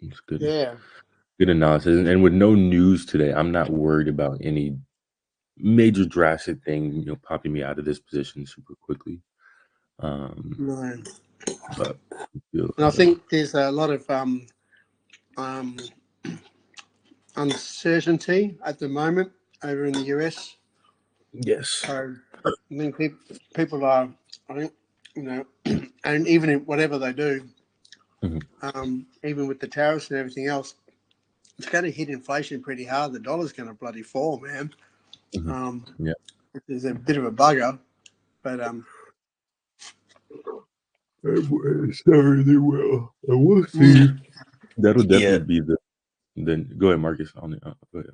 It's good. Yeah. Good analysis. And with no news today, I'm not worried about any major drastic thing, popping me out of this position super quickly. Um, No. but I feel And I think there's a lot of um, uncertainty at the moment over in the US. yes. So I think people are, I think, and even in whatever they do, Hmm. even with the tariffs and everything else, it's going to hit inflation pretty hard. The dollar's going to bloody fall, man. Hmm. Um, Yeah. which is a bit of a bugger, but It's not really well. And we'll see. mm, That'll Yeah, definitely be the then go ahead, Marcus. On the go ahead.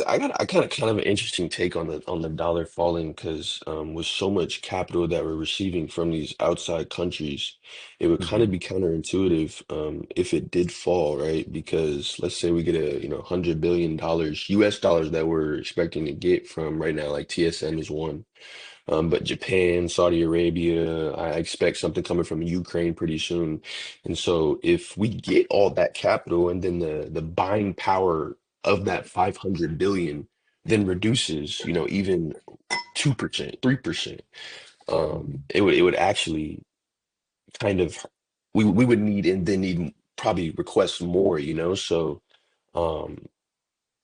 I got a kind of an interesting take on the dollar falling because with so much capital that we're receiving from these outside countries, it would kind Hmm. of be counterintuitive if it did fall, right? Because let's say we get a $100 billion US dollars that we're expecting to get from right now, like TSM is one. But Japan, Saudi Arabia, I expect something coming from Ukraine pretty soon. And so if we get all that capital and then the buying power of that 500 billion then reduces, even 2%, 3%, it would actually kind of we would need and then need probably request more, So um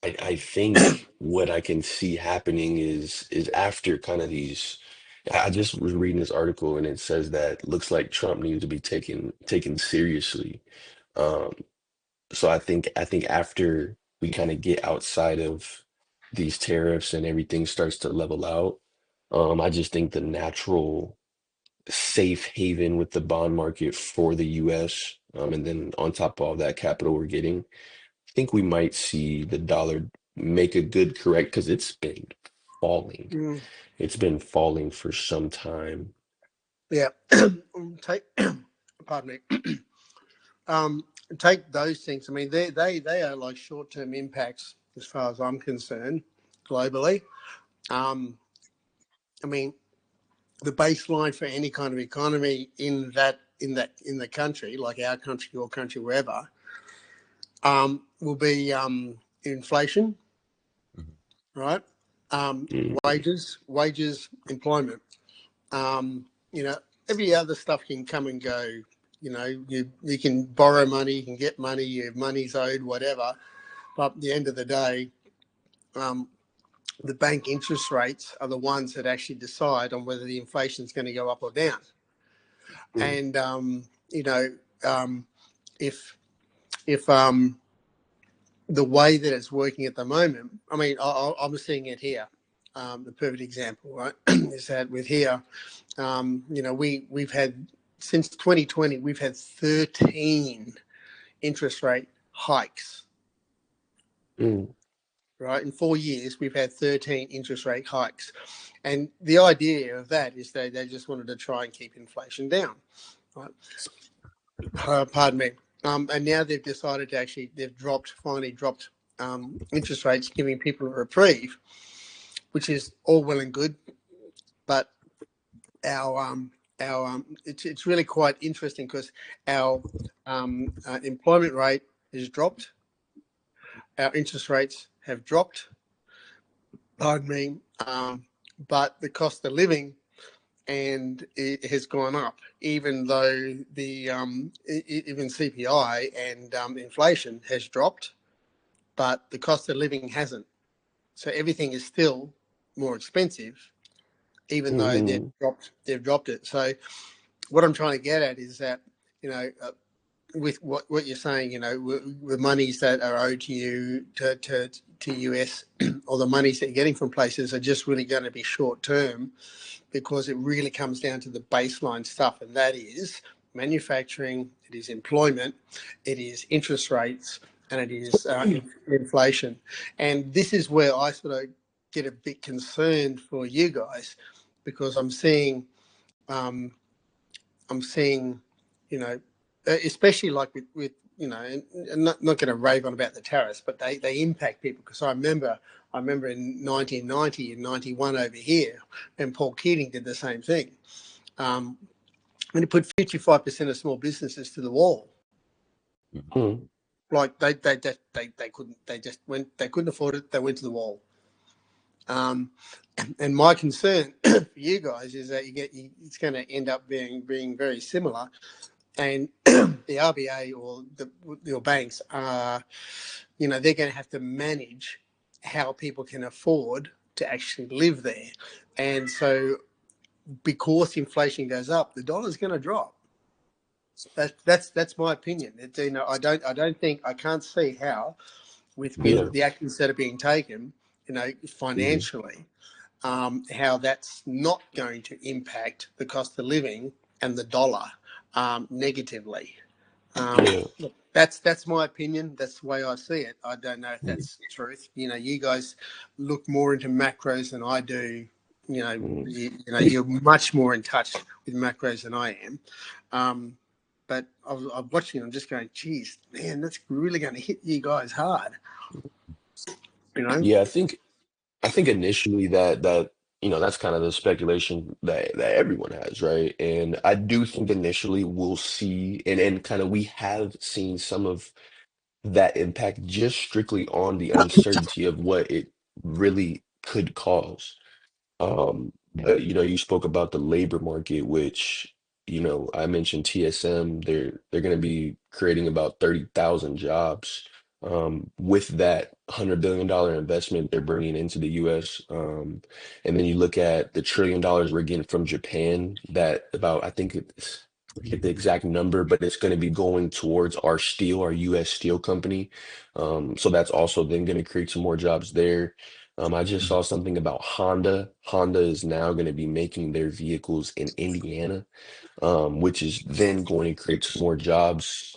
I think what I can see happening is after kind of these. I just was reading this article and it says that looks like Trump needs to be taken seriously. Um, so I think after we kind of get outside of these tariffs and everything starts to level out, I just think the natural safe haven with the bond market for the US, and then on top of all that capital we're getting think we might see the dollar make a good correct because it's been falling. mm, It's been falling for some time. yeah. Take, pardon me. Um, take those things. I mean, they are like short term impacts as far as I'm concerned, globally. Um, I mean, the baseline for any kind of economy in the country, like our country, your country, wherever, will be inflation, Hmm. right? Mhm. Wages, employment. You know, every other stuff can come and go. You know, you can borrow money, you can get money, your money's owed, whatever. But at the end of the day, um, the bank interest rates are the ones that actually decide on whether the inflation is going to go up or down. Mm. And you know, um, if if the way that it's working at the moment, I mean, I'm seeing it here. The perfect example, right, is that with here, we've had since 2020, we've had 13 interest rate hikes. Mm. Right, in 4 years, we've had 13 interest rate hikes, and the idea of that is that they just wanted to try and keep inflation down. Right? Pardon me. And now they've decided to actually finally dropped interest rates, giving people a reprieve, which is all well and good. But it's really quite interesting because our employment rate has dropped, our interest rates have dropped. Pardon me. But the cost of living and it has gone up, even though the even CPI and inflation has dropped, but the cost of living hasn't. So everything is still more expensive, even though Mhm. they've dropped it. So what I'm trying to get at is that you know. With what you're saying, the monies that are owed to you to US or the monies that you're getting from places are just really going to be short term, because it really comes down to the baseline stuff, and that is manufacturing, it is employment, it is interest rates, and it is inflation. And this is where I sort of get a bit concerned for you guys, because um, I'm seeing, you know, especially like with and not going to rave on about the tariffs, but they impact people. Because I remember in 1990 and 91 over here, and Paul Keating did the same thing. Um, and he put 55% of small businesses to the wall. Hmm. Mm. Like they couldn't, they couldn't afford it. They went to the wall. And my concern for you guys is that it's going to end up being very similar, and the RBA or your banks are, they're going to have to manage how people can afford to actually live there, and so because inflation goes up, the dollar's going to drop. That's my opinion. I can't see how with Yeah. the actions that are being taken, Hmm. financially, how that's not going to impact the cost of living and the dollar negatively. Um, Yeah. that's my opinion. That's the way I see it. I don't know if that's the truth. You guys look more into macros than I do. Mm. You're much more in touch with macros than I am. But I'm watching. I'm just going, geez, man, that's really going to hit you guys hard. You know. Yeah, I think initially that that's kind of the speculation that everyone has, right? And I do think initially we'll see and kind of we have seen some of that impact just strictly on the uncertainty of what it really could cause. But, you spoke about the labor market, which, I mentioned TSM, they're going to be creating about 30,000 jobs. With that $100 billion investment they're bringing into the US. And then you look at the $1 trillion we're getting from Japan, that about, I think it's, I forget the exact number, but it's going to be going towards our US steel company. So that's also then going to create some more jobs there. I just saw something about Honda. Honda is now going to be making their vehicles in Indiana, which is then going to create some more jobs.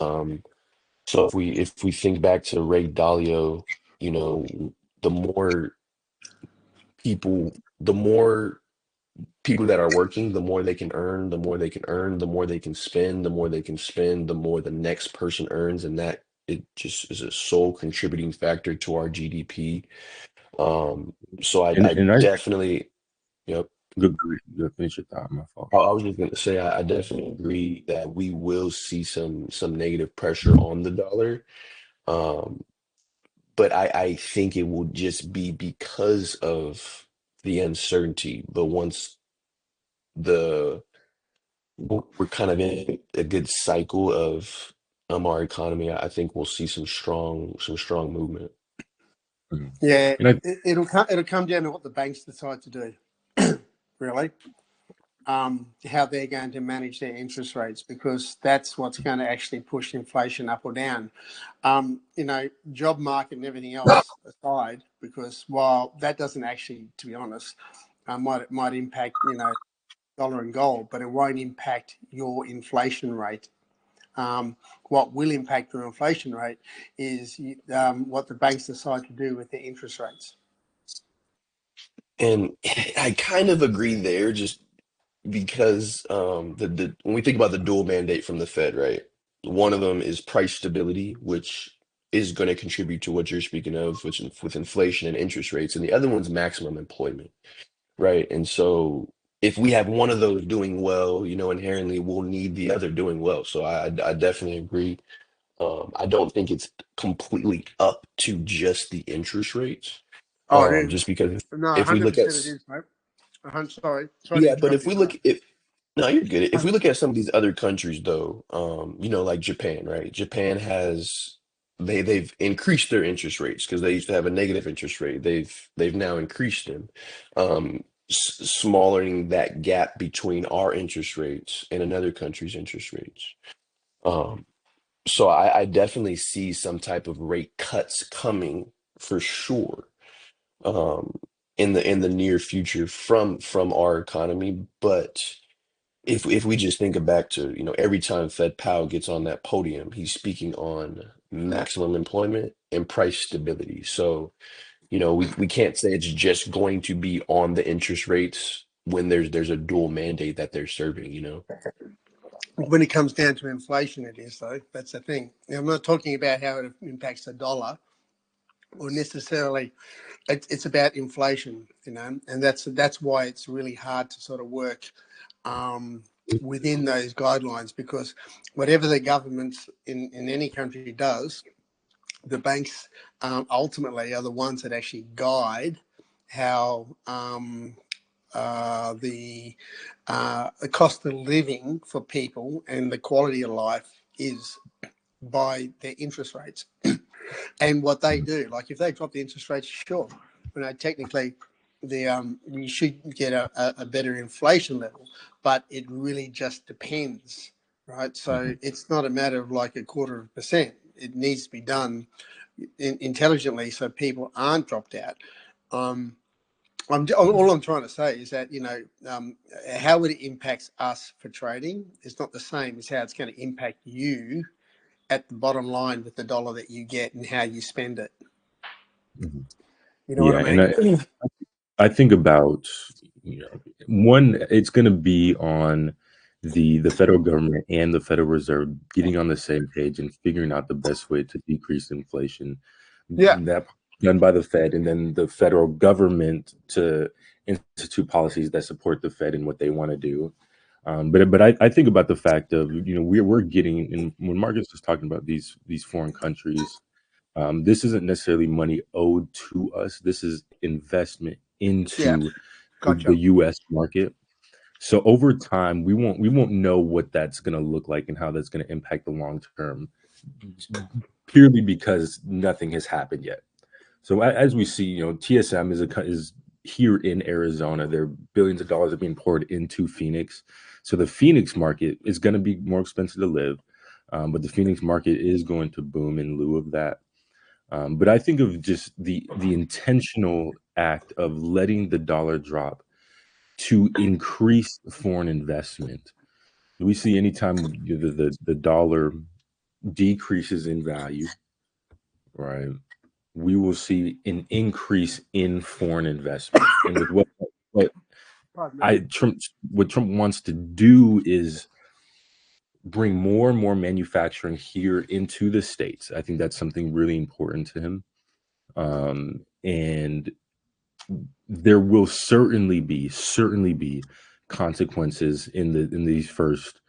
So if we think back to Ray Dalio, the more people, the more people that are working, the more they can earn, the more they can earn, the more they can spend, the more they can spend, the more the next person earns, and that it just is a sole contributing factor to our GDP. Um, so I, And I and I definitely, yep. go finish your thought. My fault. I was just going to say I definitely agree that we will see some negative pressure on the dollar. Um, but I think it will just be because of the uncertainty. But once the we're kind of in a good cycle of our economy, I think we'll see some strong movement. Mhm. Yeah, And I it'll come down to what the banks decide to do, really. How they're going to manage their interest rates, because that's what's going to actually push inflation up or down. Job market and everything else aside, because while that doesn't actually, to be honest, might impact dollar and gold, but it won't impact your inflation rate. What will impact your inflation rate is what the banks decide to do with their interest rates. And I kind of agree there, just because the when we think about the dual mandate from the Fed, right? One of them is price stability, which is going to contribute to what you're speaking of, which with inflation and interest rates, and the other one's maximum employment, right? And so if we have one of those doing well, inherently we'll need the other doing well. So I definitely agree. I don't think it's completely up to just the interest rates, Oh, it is. just because No, if we look at 100% it is, mate. Sorry to yeah, but interrupt if you. we look if no, you're good. If we look at some of these other countries though, like Japan, right? Japan has they've increased their interest rates because they used to have a negative interest rate. They've now increased them, smallering that gap between our interest rates and another country's interest rates. Um, so I definitely see some type of rate cuts coming for sure, um, in the near future from our economy, but if we just think back to, every time Fed Powell gets on that podium, he's speaking on maximum employment and price stability. So, we can't say it's just going to be on the interest rates when there's a dual mandate that they're serving. When it comes down to inflation, it is, though. That's the thing. Now, I'm not talking about how it impacts the dollar or necessarily. It's about inflation, and that's why it's really hard to sort of work within those guidelines, because whatever the government in any country does, the banks ultimately are the ones that actually guide how the cost of living for people and the quality of life is by their interest rates and what they do. Like if they drop the interest rates, sure, technically we should get a better inflation level, but it really just depends, right? So it's not a matter of like 0.25%. It needs to be done intelligently so people aren't dropped out. All I'm trying to say is that, how it impacts us for trading is not the same as how it's going to impact you at the bottom line with the dollar that you get and how you spend it. Mhm. You know what Yeah, I and mean? I think about, one, it's going to be on the federal government and the Federal Reserve getting on the same page and figuring out the best way to decrease inflation. Yeah, That done by the Fed, and then the federal government to institute policies that support the Fed and what they want to do. But I think about the fact of, we're getting, and when Marcus was talking about these foreign countries, this isn't necessarily money owed to us. This is investment yeah, into the gotcha. U.S. market. So over time, we won't know what that's going to look like and how that's going to impact the long term, purely because nothing has happened yet. So as we see, TSM is here in Arizona. There are billions of dollars are being poured into Phoenix. So the Phoenix market is going to be more expensive to live, but the Phoenix market is going to boom in lieu of that. But I think of just the intentional act of letting the dollar drop to increase foreign investment. We see anytime the dollar decreases in value, right? We will see an increase in foreign investment. And with what Pardon me. I Trump what Trump wants to do is bring more and more manufacturing here into the states. I think that's something really important to him. And there will certainly be consequences in these first,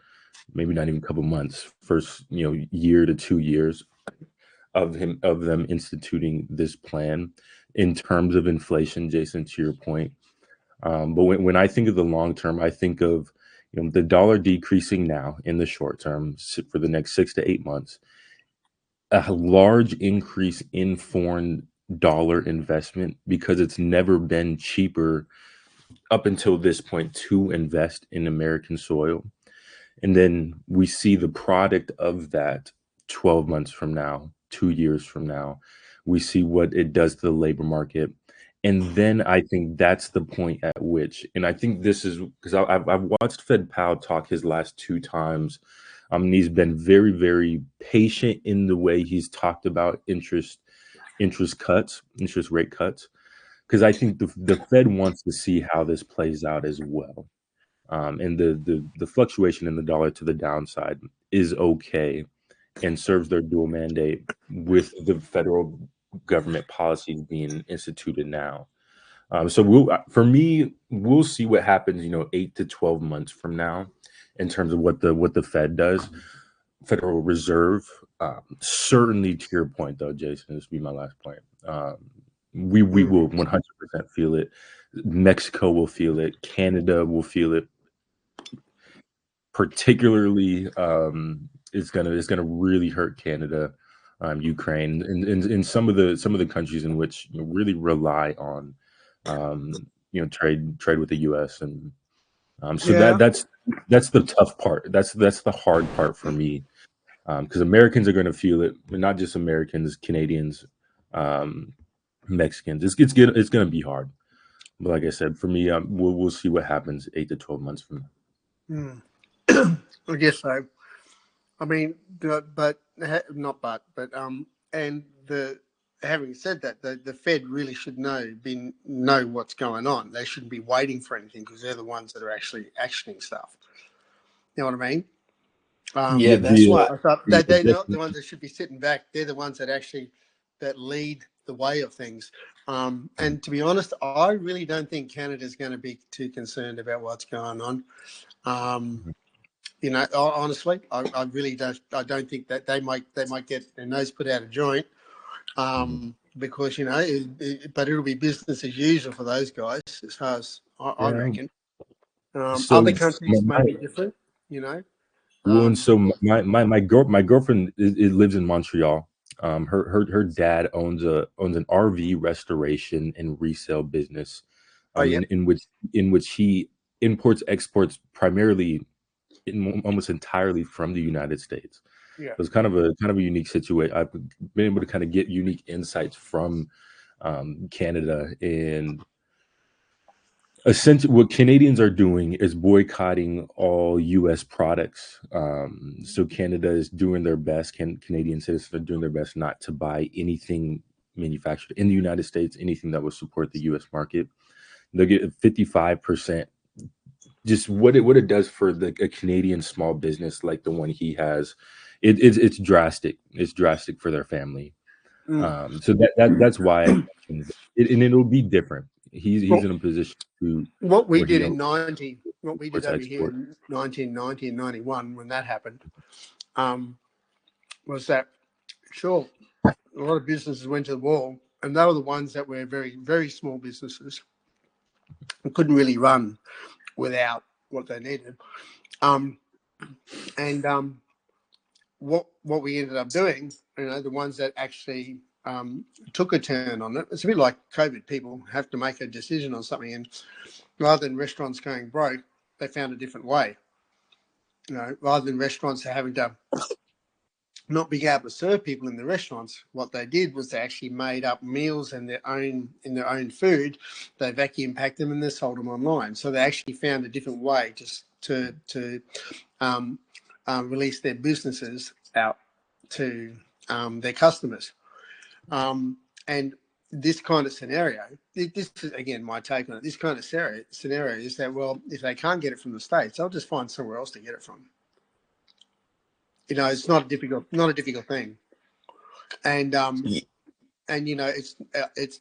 maybe not even a couple months, first, year to 2 years of them instituting this plan in terms of inflation, Jason, to your point. But when I think of the long term, I think of, the dollar decreasing now in the short term for the next 6 to 8 months, a large increase in foreign dollar investment because it's never been cheaper up until this point to invest in American soil. And then we see the product of that 12 months from now, 2 years from now. We see what it does to the labor market. And then I think that's the point at which, and I think this is because I've watched Fed Powell talk his last two times. And he's been very, very patient in the way he's talked about interest rate cuts, because I think the Fed wants to see how this plays out as well. And the fluctuation in the dollar to the downside is okay and serves their dual mandate with the federal government policies being instituted now. So for me, we'll see what happens, 8 to 12 months from now, in terms of what the Fed does, Federal Reserve. Certainly, to your point, though, Jason, this will be my last point. We Mm. will 100% feel it. Mexico will feel it. Canada will feel it. Particularly, it's gonna really hurt Canada, Ukraine, and some of the countries in which, really rely on, trade with the U.S. And so Yeah, that's the tough part. That's the hard part for me, because Americans are going to feel it, but not just Americans, Canadians, um, Mexicans. It's going to be hard. But like I said, for me, we'll see what happens 8 to 12 months from mm. I guess so. I mean, not but and the having said that, the Fed really should know what's going on. They shouldn't be waiting for anything because they're the ones that are actually actioning stuff. You know what I mean? Yeah, now. that's why. I thought Yeah, they're not the definitely. ones that should be sitting back. They're the ones that lead the way of things. And to be honest, I really don't think Canada's going to be too concerned about what's going on. Um, honestly, I really don't. I don't think that they might get their nose put out of joint. because but it'll be business as usual for those guys, as far as I Yeah. reckon. Other So countries may be different, you know. well, and so But my girlfriend lives in Montreal. Her dad owns an RV restoration and resale business, oh yeah, in which he imports exports primarily almost entirely from the United States. yeah. So it's kind of a unique situation. I've been able to kind of get unique insights from Canada, and essentially what Canadians are doing is boycotting all U.S. products. So Canada is doing their best. Canadian citizens are doing their best not to buy anything manufactured in the United States, anything that will support the U.S. market. They'll get 55%. Just what it does for a Canadian small business like the one he has, it's drastic. It's drastic for their family. Mm. So that's why I mentioned it, and it'll be different. He's Well, in a position to what we where did he in 90, what we did imports over here export. in 1990 and 91, when that happened, um, was that sure a lot of businesses went to the wall, and they were the ones that were very, very small businesses and couldn't really run without what they needed. Um, and what we ended up doing, the ones that actually took a turn on it, it's a bit like COVID. People have to make a decision on something, and rather than restaurants going broke, they found a different way. Rather than restaurants having to not being able to serve people in the restaurants, what they did was they actually made up meals in their own food. They vacuum packed them and they sold them online. So they actually found a different way just to um, release their businesses out to their customers. And this kind of scenario, this is again my take on it. This kind of scenario is that, well, if they can't get it from the States, they'll just find somewhere else to get it from. It's not a difficult thing. And Ye- it's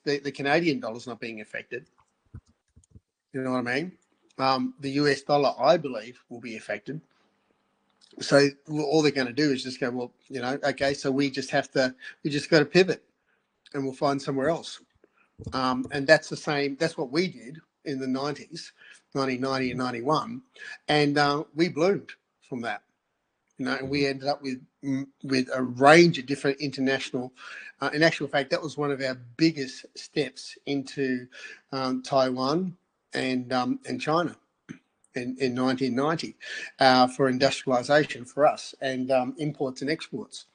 the Canadian dollar's not being affected. You know what I mean? The US dollar, I believe, will be affected. So all they're going to do is just go, well, okay, so we just got to pivot, and we'll find somewhere else. And that's the same. That's what we did in the 90s, 1990 and 91, and we bloomed from that. And we ended up with a range of different international. In actual fact, that was one of our biggest steps into Taiwan and China in 1990 for industrialization for us and imports and exports,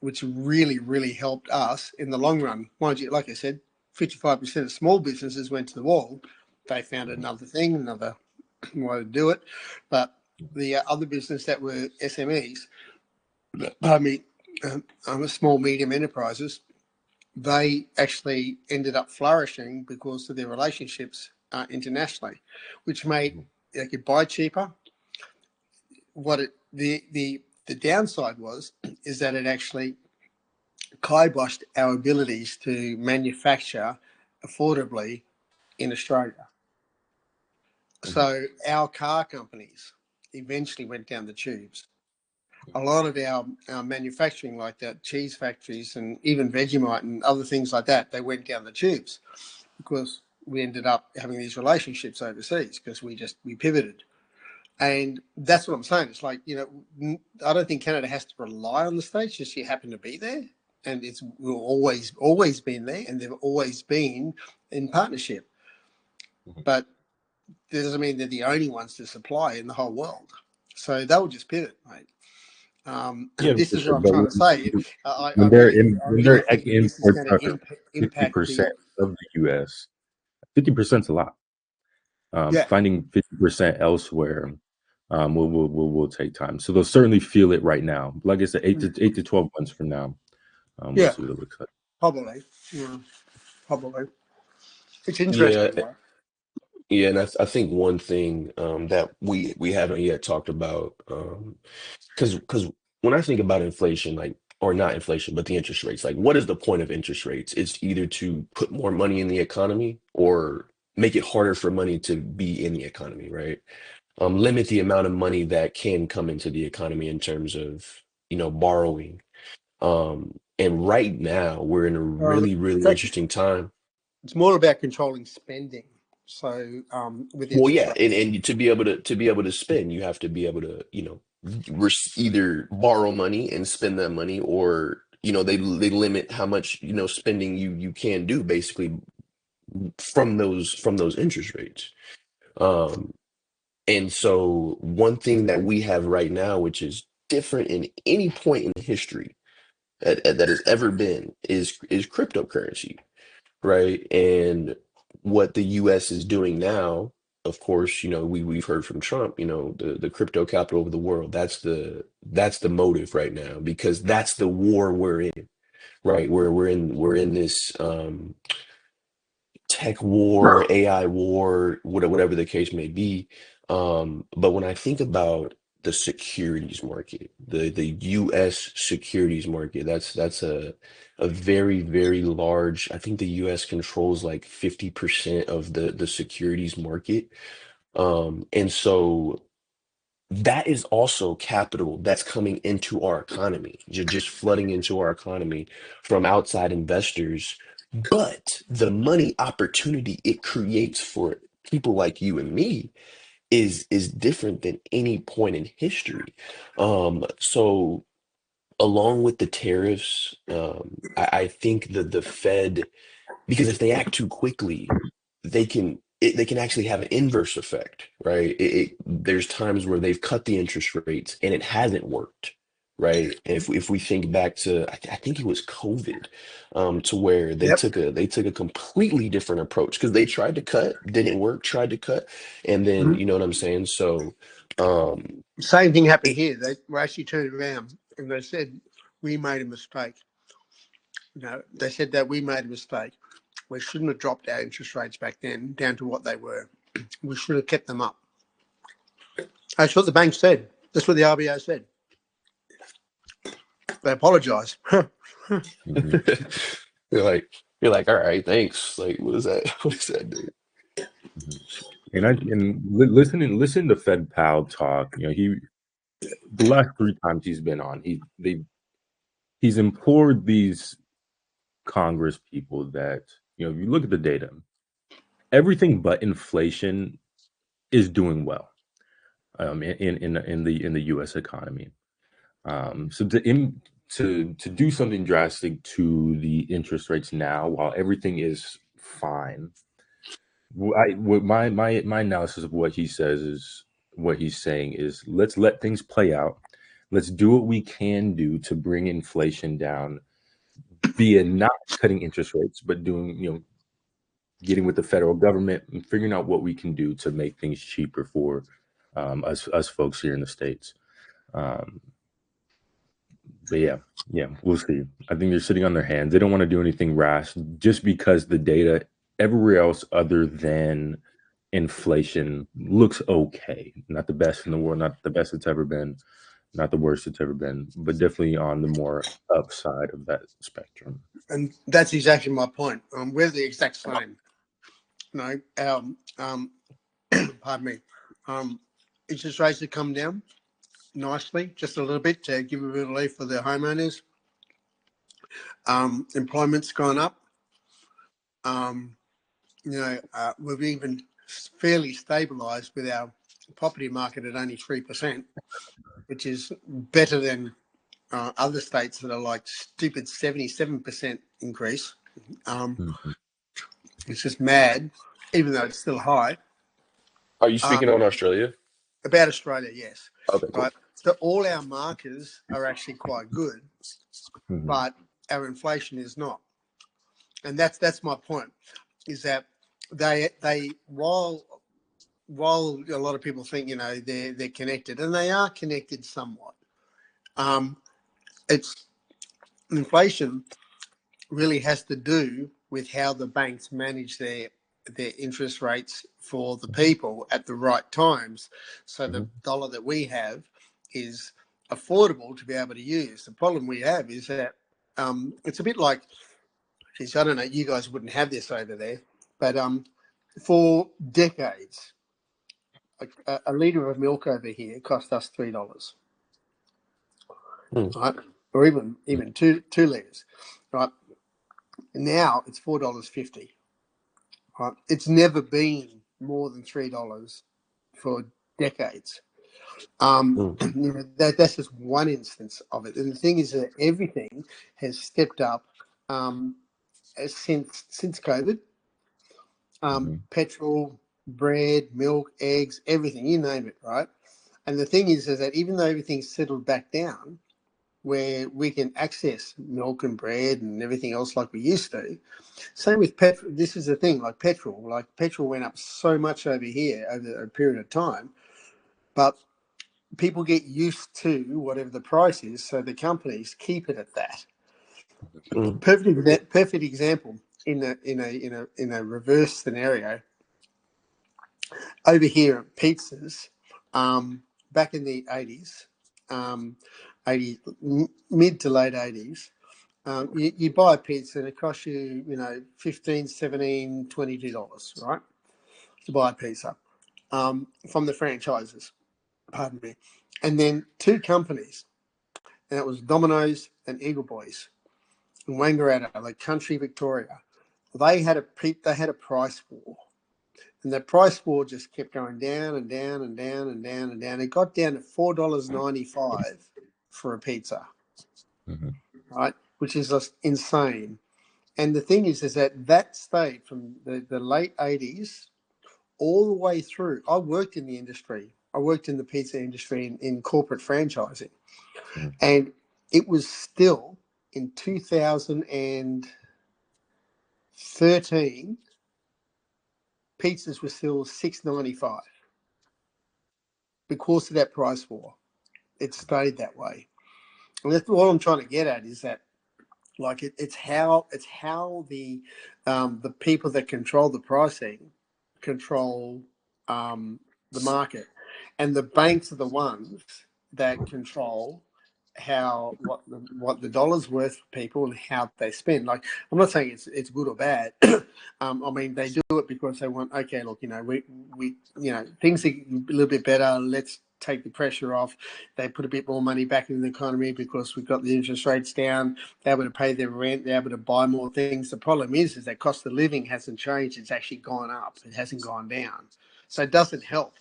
which really, really helped us in the long run. Mind you, like I said, 55% of small businesses went to the wall. They found another thing, another way to do it. But the other business that were SMEs, I mean, small, medium enterprises, they actually ended up flourishing because of their relationships internationally, which made they could buy cheaper. The downside was is that it actually kiboshed our abilities to manufacture affordably in Australia. So our car companies eventually went down the tubes. A lot of our manufacturing, like that, cheese factories and even Vegemite and other things like that, they went down the tubes because we ended up having these relationships overseas because we pivoted. And that's what I'm saying. It's like, I don't think Canada has to rely on the States, just you happen to be there. And it's we've always been there, and they've always been in partnership. But that doesn't mean they're the only ones to supply in the whole world. So they'll just pivot, mate. Yeah, This for is what sure. I'm But trying to say. I when really, I when really their think that this is imports going are to fifty impact percent the. of the U.S., 50% is a lot. Yeah, Finding 50% elsewhere will take time. So they'll certainly feel it right now. Like I said, 8 to 12 months from now, we'll yeah, see what it looks like. probably. Yeah, probably. It's Yeah, interesting, right? yeah, and I think one thing that we haven't yet talked about, because when I think about inflation, like or not inflation, but the interest rates, like what is the point of interest rates? It's either to put more money in the economy or make it harder for money to be in the economy, right? Limit the amount of money that can come into the economy in terms of borrowing. And right now, we're in a really, It's really actually interesting time. it's more about controlling spending. So with Well, interest yeah, rates. and to be able to spend, you have to be able to, either borrow money and spend that money, or they limit how much spending you can do basically from those interest rates. Um, and so one thing that we have right now, which is different in any point in history that has ever been, is cryptocurrency, right? And what the US is doing now, of course, we've heard from Trump, the crypto capital of the world. That's the motive right now, because that's the war we're in, right? We're in this tech war, AI war, whatever the case may be. But when I think about the securities market, the U.S. securities market, that's a very, very large. I think the U.S. controls like 50% of the securities market. And so that is also capital that's coming into our economy, just flooding into our economy from outside investors. But the money opportunity it creates for people like you and me is different than any point in history. So along with the tariffs, I think that the Fed, because if they act too quickly, they can actually have an inverse effect, right? There's times where they've cut the interest rates and it hasn't worked, right? And if we think back to, I think it was COVID, to where they Yep. took a completely different approach, because they tried to cut, didn't work, tried to cut, and then Mhm. you know what I'm saying. So, um, Same thing happened it, here. They were actually turned around and they said we made a mistake. They said that we made a mistake. We shouldn't have dropped our interest rates back then down to what they were. We should have kept them up. That's what the bank said. That's what the RBA said. They apologised. Mhm. you're like you're like, all right, thanks. Like, what is that? What does that do? Mhm. Listen to Fed Powell talk. The last three times he's been on, he's implored these Congress people that if you look at the data, everything but inflation is doing well in the U.S. economy. So to do something drastic to the interest rates now, while everything is fine, what my analysis of what he says is what he's saying is, let's let things play out. Let's do what we can do to bring inflation down, be it not cutting interest rates, but doing getting with the federal government and figuring out what we can do to make things cheaper for us folks here in the states. Um, but yeah, we'll see. I think they're sitting on their hands. They don't want to do anything rash just because the data everywhere else other than inflation looks okay. Not the best in the world, not the best it's ever been, not the worst it's ever been, but definitely on the more upside of that spectrum. And that's exactly my point. We're the exact same. Our pardon me. Um, Interest rates have come down nicely, just a little bit to give a bit of relief for the homeowners. Employment's gone up. Um, we've even fairly stabilised with our property market at only 3%, which is better than other states that are like stupid 77% increase. Um, Mhm. it's just mad, even though it's still high. Are you Um, speaking on Australia? about Australia, yes. Okay, cool. Right. So all our markers are actually quite good, Mhm. but our inflation is not. And that's my point, is that they while a lot of people think they're connected, and they are connected somewhat. Um, it's inflation really has to do with how the banks manage their interest rates for the people at the right times. So the Mhm. dollar that we have is affordable to be able to use. The problem we have is that it's a bit like, geez, I don't know, you guys wouldn't have this over there, but for decades, a litre of milk over here cost us $3, Hmm. right? or even two liters, right? Now it's $4.50. Right? It's never been more than $3 for decades. Mm, That's just one instance of it. And the thing is that everything has stepped up since COVID. Mhm. Petrol, bread, milk, eggs, everything, you name it, right? And the thing is that even though everything's settled back down, where we can access milk and bread and everything else like we used to, same with petrol. This is the thing, like petrol. Like petrol went up so much over here over a period of time, but people get used to whatever the price is, so the companies keep it at that. mm, Perfect example in a reverse scenario over here at pizzas. Back in the 80s, 80 mid to late 80s, you buy a pizza and it costs you, $15, $17, $22, right, to buy a pizza from the franchises. Pardon me. And then two companies, and it was Domino's and Eagle Boys in Wangaratta, like country Victoria. They had a price war, and the price war just kept going down and down and down and down and down. It got down to $4.95 for a pizza, Mhm. right? Which is just insane. And the thing is that stayed from the late 80s all the way through. I worked in the industry. I worked in the pizza industry in corporate franchising. Mhm. And it was still in 2013, pizzas were still $6.95 because of that price war. It stayed that way. And that's what I'm trying to get at is that like it's how the people that control the pricing control um, the market, and the banks are the ones that control what the dollar's worth for people and how they spend. Like I'm not saying it's good or bad. I mean they do it because they want. Okay, look, we things are a little bit better. Let's take the pressure off. They put a bit more money back in the economy because we've got the interest rates down. They're able to pay their rent. They're able to buy more things. The problem is that cost of living hasn't changed. It's actually gone up. It hasn't gone down. So it doesn't help,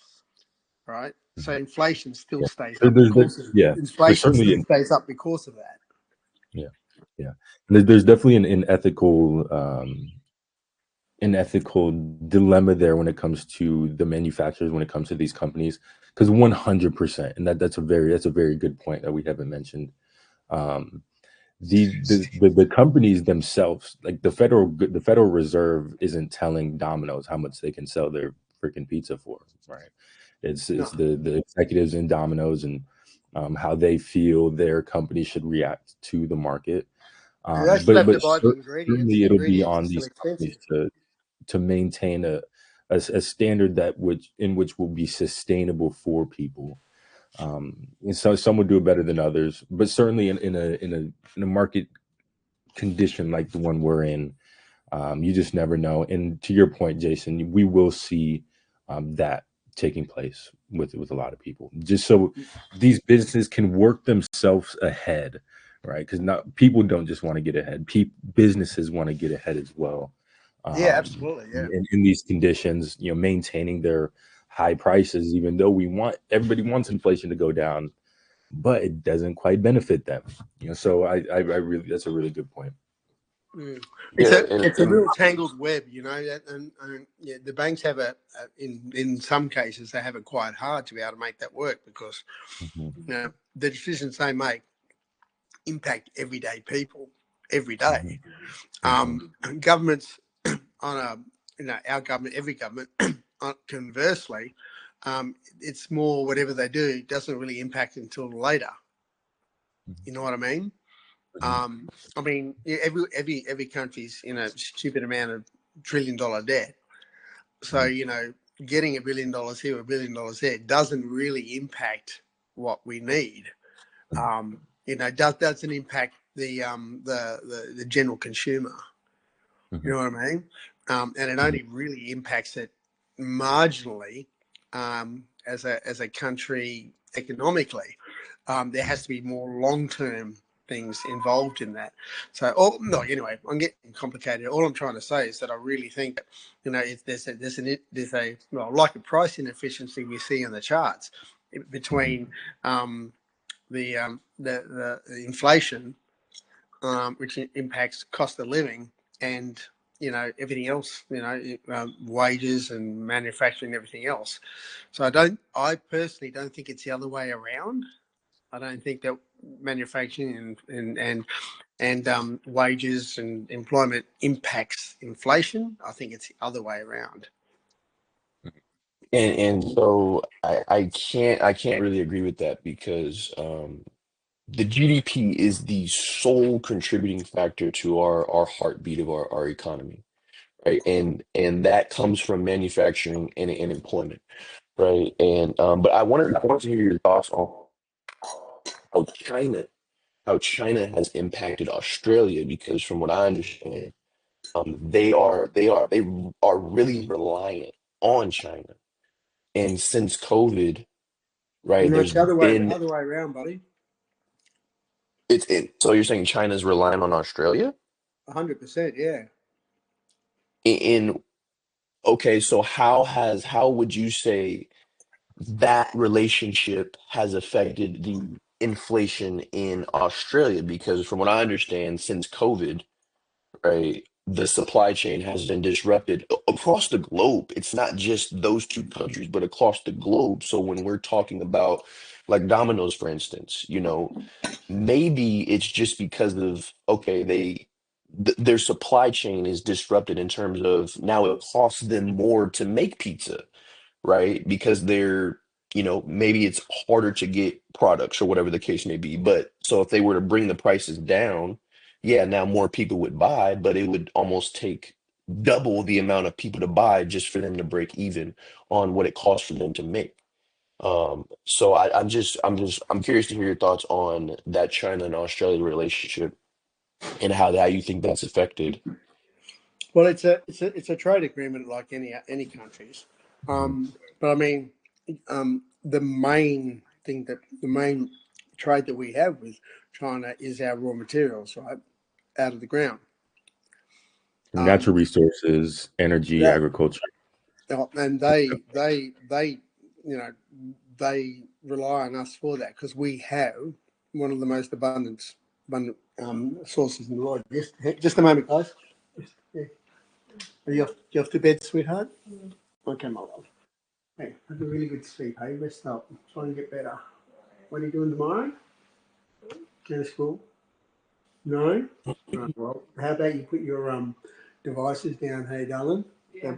right? So Mhm. inflation still Yeah. stays There, up because of yeah. There's inflation certainly still stays up because of that. yeah, yeah. There's definitely an ethical dilemma there when it comes to the manufacturers, when it comes to these companies, because 100%, and that's a very good point that we haven't mentioned. Um, the companies themselves, like the Federal Reserve, isn't telling Domino's how much they can sell their freaking pizza for, right? It's No, the executives in Domino's and how they feel their company should react to the market. they still But have to but buy the ingredients. certainly The it'll be ingredients are on still these expensive. companies to maintain a standard in which will be sustainable for people. And so some would do it better than others, but certainly in a market condition like the one we're in, you just never know. And to your point, Jason, we will see that taking place with a lot of people, just so these businesses can work themselves ahead, right? Because not people don't just want to get ahead; businesses want to get ahead as well. Yeah, Um, absolutely. Yeah. in these conditions, maintaining their high prices, even though everybody wants inflation to go down, but it doesn't quite benefit them. So I really that's a really good point. Mm. It's yeah, a it's a real tangled web, and yeah, the banks have in some cases they have it quite hard to be able to make that work because Mhm, the decisions they make impact everyday people every day. mhm, mhm, Governments on our government, every government, conversely, it's more whatever they do doesn't really impact until later. You know what I mean? mhm, I mean, yeah, every country's in a stupid amount of $1 trillion debt. So mhm, getting $1 billion here, $1 billion there doesn't really impact what we need. mhm, Doesn't impact the general consumer. You mhm, know what I mean? And it mhm, only really impacts it marginally as a country economically. There has to be more long term things involved in that. So, no, anyway, I'm getting complicated. All I'm trying to say is that I really think that, if there's a like a price inefficiency we see in the charts between the inflation, which impacts cost of living, and everything else, wages and manufacturing and everything else. So I personally don't think it's the other way around. I don't think that manufacturing and wages and employment impacts inflation. I think it's the other way around. And so I can't really agree with that because the GDP is the sole contributing factor to our heartbeat of our economy, right? And that comes from manufacturing and employment, right? And but I wanted to hear your thoughts on how China how China has impacted Australia because from what I understand, they are really reliant on China. And since COVID, right, No, it's there's the been other way around, buddy. so you're saying China's relying on Australia? 100%, yeah. In okay, so how would you say that relationship has affected the inflation in Australia? Because from what I understand, since COVID, right, the supply chain has been disrupted across the globe. It's not just those two countries, but across the globe. So when we're talking about like Domino's, for instance, maybe it's just because of okay, their supply chain is disrupted in terms of now it costs them more to make pizza, right? Because maybe it's harder to get products or whatever the case may be. But so if they were to bring the prices down, yeah, now more people would buy, but it would almost take double the amount of people to buy just for them to break even on what it costs for them to make. So I'm curious to hear your thoughts on that China and Australia relationship and how you think that's affected. Well, it's a trade agreement like any countries, but I mean, the main trade that we have with China is our raw materials, right, out of the ground. Natural resources, energy, Yeah, agriculture. and they you know they rely on us for that because we have one of the most abundant sources in the world. Just a moment, guys. Yeah. Are you off to bed, sweetheart? Okay, my love. Hey, have a really good sleep. Hey, rest up. Try and get better. What are you doing tomorrow? Going to school? No. Right, well, how about you put your devices down, hey, darling,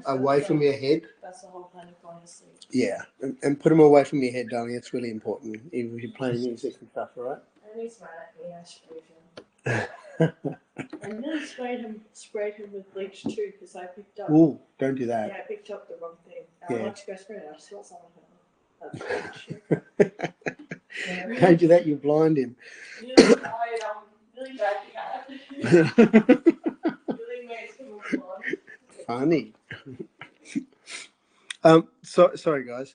away from your head. That's the whole plan of going to sleep. Yeah, and put them away from your head, darling. It's really important. Even if you're playing music and stuff, all right? And he's mad at me. I sprayed him. And then sprayed him with bleach too because I picked up. Ooh, don't do that. Yeah, I picked up the wrong thing. I went to go spray it. I just got some of it. That's bleach. Don't do that. You blind him. Yeah, really bad cat. Really makes him blind. Funny. Sorry guys.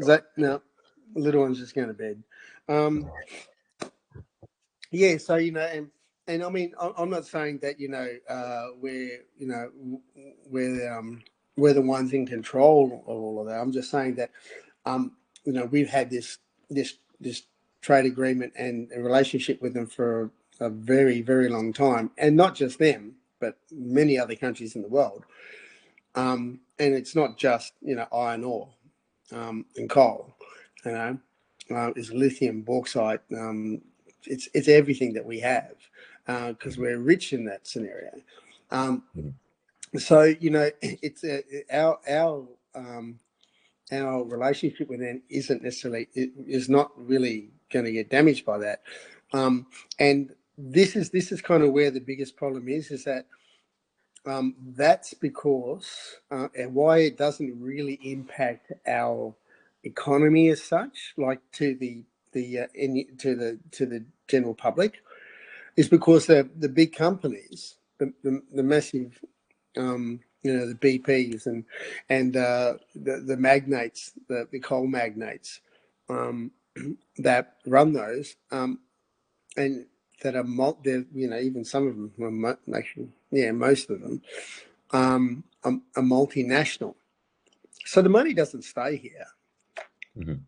Zach, no, little one's just going to bed. Yeah, so and I mean, I'm not saying that we're the ones in control of all of that. I'm just saying that we've had this trade agreement and a relationship with them for a very very long time, and not just them, but many other countries in the world. And it's not just iron ore and coal, it's lithium, bauxite. It's everything that we have because we're rich in that scenario. So it's our relationship with them is not really going to get damaged by that. And this is kind of where the biggest problem is that that's because and why it doesn't really impact our economy as such, like to the to the general public, is because the big companies, the massive, the BPs and the magnates, the coal magnates that run those, and that are even some of them actually, most of them are multinational. So the money doesn't stay here. Mhm.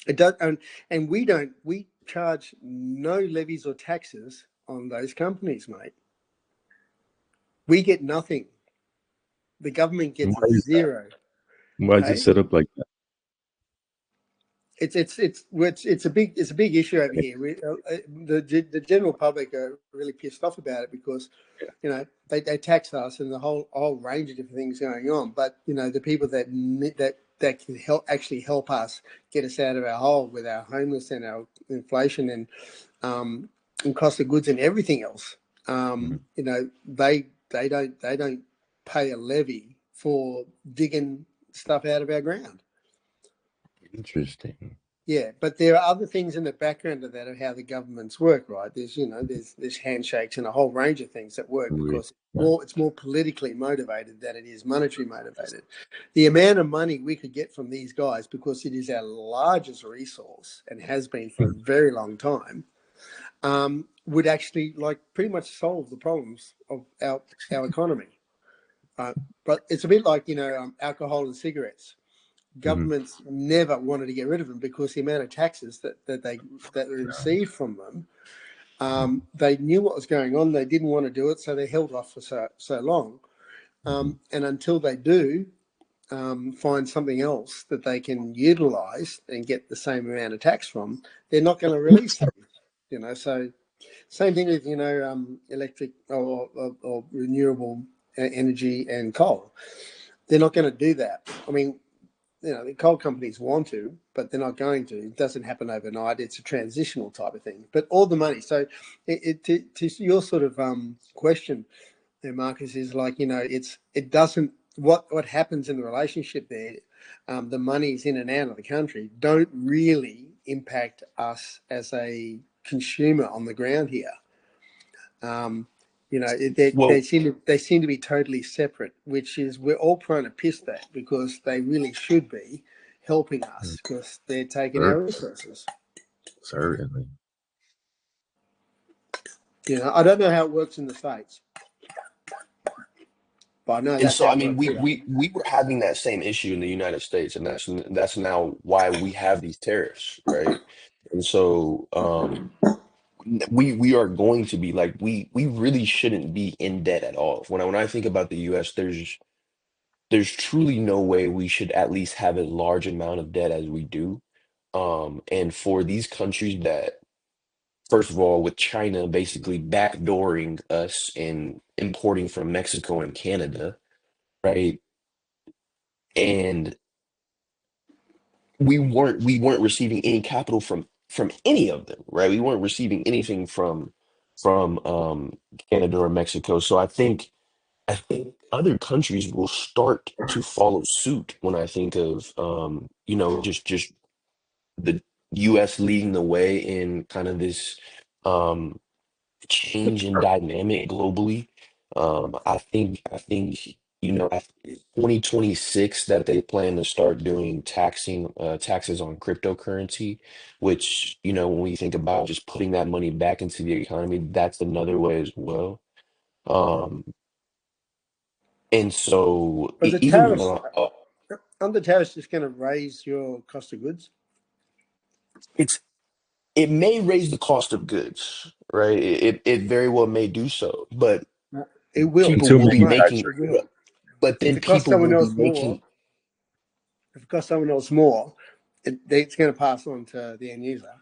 It does, and we charge no levies or taxes on those companies, mate. We get nothing. The government gets Why is that? zero. Why is it Hey, set up like that? it's a big issue over here. The general public are really pissed off about it because they tax us and the whole range of different things going on. But the people that can actually help us get us out of our hole with our homeless and our inflation and cost of goods and everything else. Mhm. They don't pay a levy for digging stuff out of our ground. Interesting. Yeah, but there are other things in the background of that of how the governments work, right? There's handshakes and a whole range of things that work Right. because it's more politically motivated than it is monetary motivated. The amount of money we could get from these guys, because it is our largest resource and has been for a very long time, would actually pretty much solve the problems of our economy. But it's a bit like alcohol and cigarettes. Mhm. Governments never wanted to get rid of them because the amount of taxes that they received from them, they knew what was going on. They didn't want to do it, so they held off for so long. Mhm. And until they do find something else that they can utilise and get the same amount of tax from, they're not going to release them. So same thing with electric or renewable energy and coal. They're not going to do that. I mean, the coal companies want to, but they're not going to. It doesn't happen overnight. It's a transitional type of thing. But all the money. So, to your sort of question, there, Marcus, is it doesn't. What happens in the relationship there? The monies in and out of the country don't really impact us as a consumer on the ground here. Um, Well, they seem to be totally separate, which is we're all prone to piss that because they really should be helping Mhm. us because they're taking our Cer- resources. Certainly. I don't know how it works in the States, but I know and that's so how I it mean, works here. we were having that same issue in the United States, and that's now why we have these tariffs, right? And so we are going to be like we really shouldn't be in debt at all. When I think about the U.S., there's truly no way we should at least have a large amount of debt as we do. And for these countries that, first of all, with China basically backdooring us and importing from Mexico and Canada, right? And we weren't receiving any capital from any of them, right? We weren't receiving anything from Canada or Mexico. So I think other countries will start to follow suit when I think of just the US leading the way in kind of this um change in dynamic globally. I think 2026 that they plan to start doing taxes on cryptocurrency, which when we think about just putting that money back into the economy, that's another way as well. Um, and so But the even tariffs, beyond, aren't the tariffs just going to raise your cost of goods? it's it may raise the cost of goods, right? It very well may do so, but It will, people Until will be mate. making, It manufacturing. will. but If then it costs people someone will be else more, making, it's going to pass on to the end user.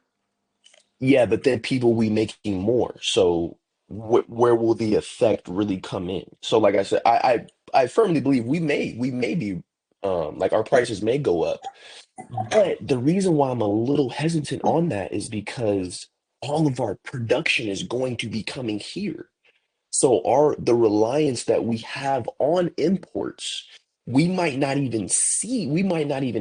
yeah, but then people will be making more. So where will the effect really come in? So like I said, I firmly believe we may be like our prices may go up. But the reason why I'm a little hesitant on that is because all of our production is going to be coming here. So the reliance that we have on imports, we might not even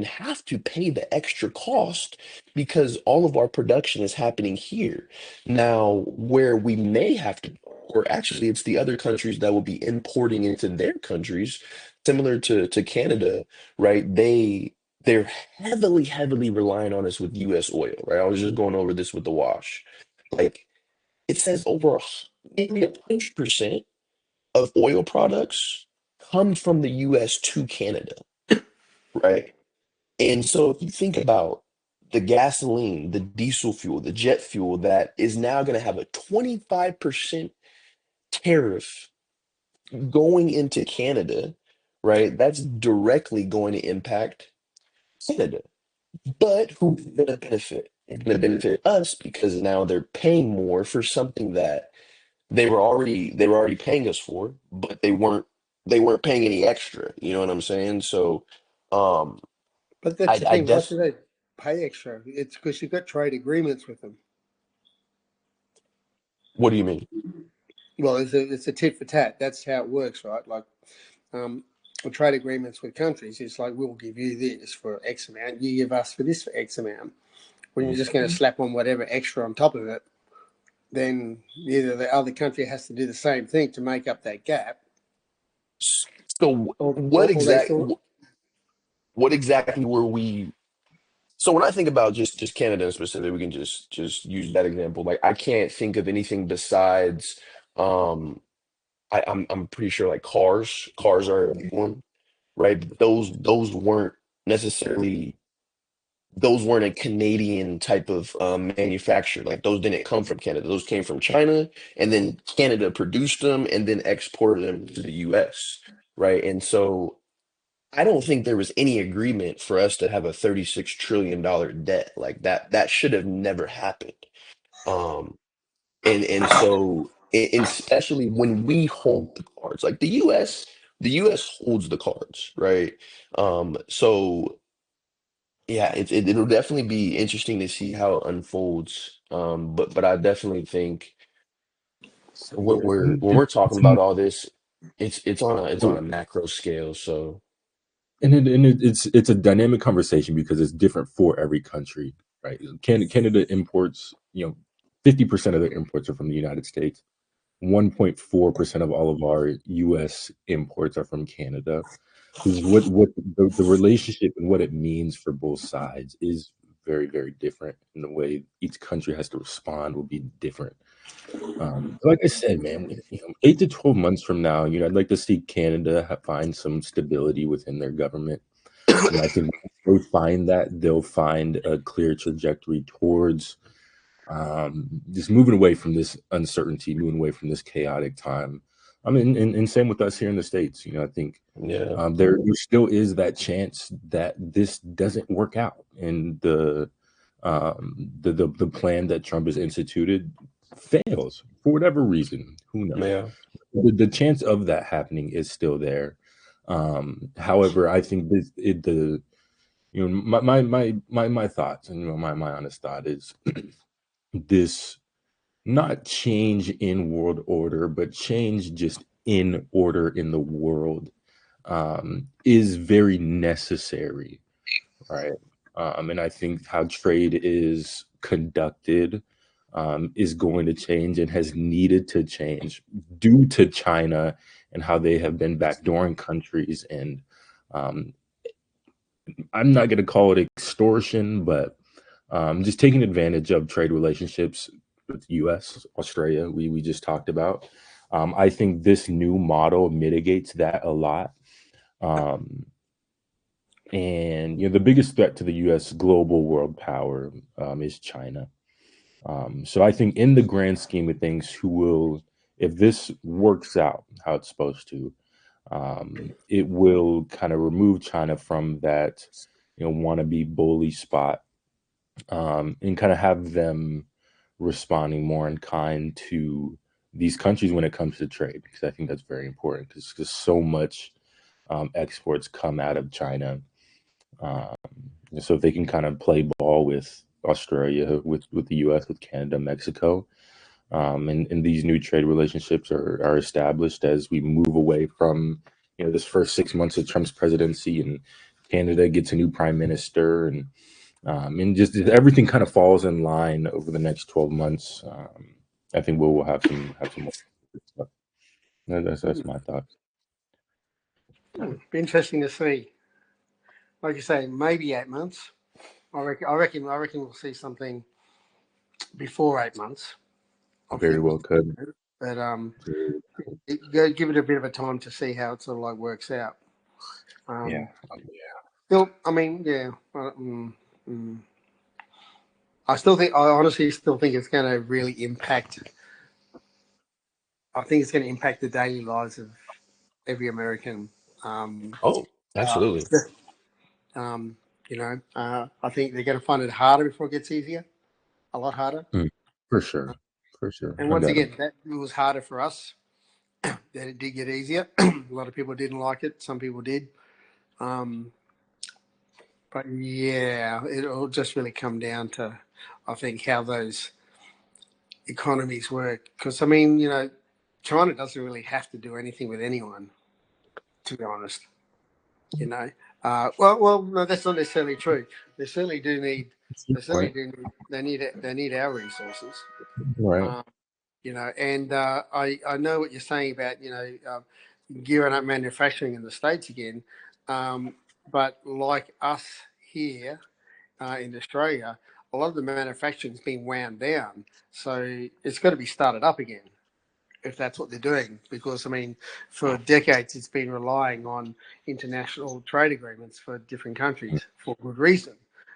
have to pay the extra cost because all of our production is happening here. Now, where we may have to, or actually it's the other countries that will be importing into their countries, similar to Canada, right? They're heavily, heavily relying on us with US oil, right? I was just going over this with the wash. Like it says over maybe 100% of oil products come from the US to Canada, right? And so if you think about the gasoline, the diesel fuel, the jet fuel that is now going to have a 25% tariff going into Canada, right? That's directly going to impact Canada. But who's going to benefit? It's going to benefit us because now they're paying more for something that they were already paying us for, but they weren't paying any extra. You know what I'm saying? So um But that's I the I thing. Why def do they pay extra? It's because you've got trade agreements with them. what do you mean? Well, it's a tit for tat. That's how it works, right? Like, um, trade agreements with countries. It's like we'll give you this for X amount. You give us for this for X amount. When you're just going to slap on whatever extra on top of it, then either the other country has to do the same thing to make up that gap, So or they sort. what exactly were we? So when I think about just Canada in specific, we can just use that example. Like I can't think of anything besides um I'm pretty sure like cars are a big one, right? But those weren't necessarily those weren't a Canadian type of manufacturer. Like those didn't come from Canada. Those came from China, and then Canada produced them and then exported them to the US, right? And so I don't think there was any agreement for us to have a $36 trillion debt. Like that should have never happened. Um, and so and especially when we hold the cards, like the US holds the cards, right? So yeah, it'll definitely be interesting to see how it unfolds. But I definitely think what we're when we're talking about all this, it's on a macro scale. So It's a dynamic conversation because it's different for every country, right? Canada imports, 50% of their imports are from the United States. 1.4% of all of our U.S. imports are from Canada. Is what the relationship and what it means for both sides is very, very different, and the way each country has to respond will be different. Like I said, man, 8 to 12 months from now, I'd like to see Canada find some stability within their government. I think once they find that, they'll find a clear trajectory towards just moving away from this uncertainty, moving away from this chaotic time. I mean, and same with us here in the States. I think yeah, there still is that chance that this doesn't work out, and the plan that Trump has instituted fails for whatever reason. Who knows? yeah, The chance of that happening is still there. However, I think the my thoughts and my honest thought is this not change in world order, but change just in order in the world is very necessary, right? And I think how trade is conducted is going to change and has needed to change due to China and how they have been backdooring countries. And um, I'm not going to call it extortion, but just taking advantage of trade relationships with the U.S., Australia, we just talked about. I think this new model mitigates that a lot. Um, and the biggest threat to the U.S. global world power is China. So I think in the grand scheme of things, if this works out how it's supposed to, it will kind of remove China from that, wannabe bully spot, and kind of have them responding more in kind to these countries when it comes to trade, because I think that's very important because so much exports come out of China. Um, and so if they can kind of play ball with Australia, with the U.S., with Canada, Mexico, and these new trade relationships are established as we move away from this first 6 months of Trump's presidency, and Canada gets a new prime minister, and just everything kind of falls in line over the next 12 months. I think we'll have some more stuff. That's my thoughts. Be interesting to see. Like you say, maybe 8 months. I reckon we'll see something before 8 months. I Very think. well could. But Very well could. give it a bit of a time to see how it sort of like works out. Yeah. Um, Still, I mean, yeah. Mm. I honestly still think it's going to really impact. I think it's going to impact the daily lives of every American. Um, Oh, uh, absolutely. I think they're going to find it harder before it gets easier, a lot harder. Mm, for sure. For sure. And I once got it. again, that it was harder for us. Then it did get easier. A lot of people didn't like it. Some people did. Um, but yeah, it'll just really come down to, I think, how those economies work. Because I mean, China doesn't really have to do anything with anyone, to be honest. You know, no, that's not necessarily true. They certainly do need. That's a They good certainly point. do need. They need it. They need our resources. Right. Um, and I know what you're saying about gearing up manufacturing in the states again, um, but like us here in Australia, a lot of the manufacturing's been wound down, so it's got to be started up again if that's what they're doing. Because I mean, for decades it's been relying on international trade agreements for different countries for good reason,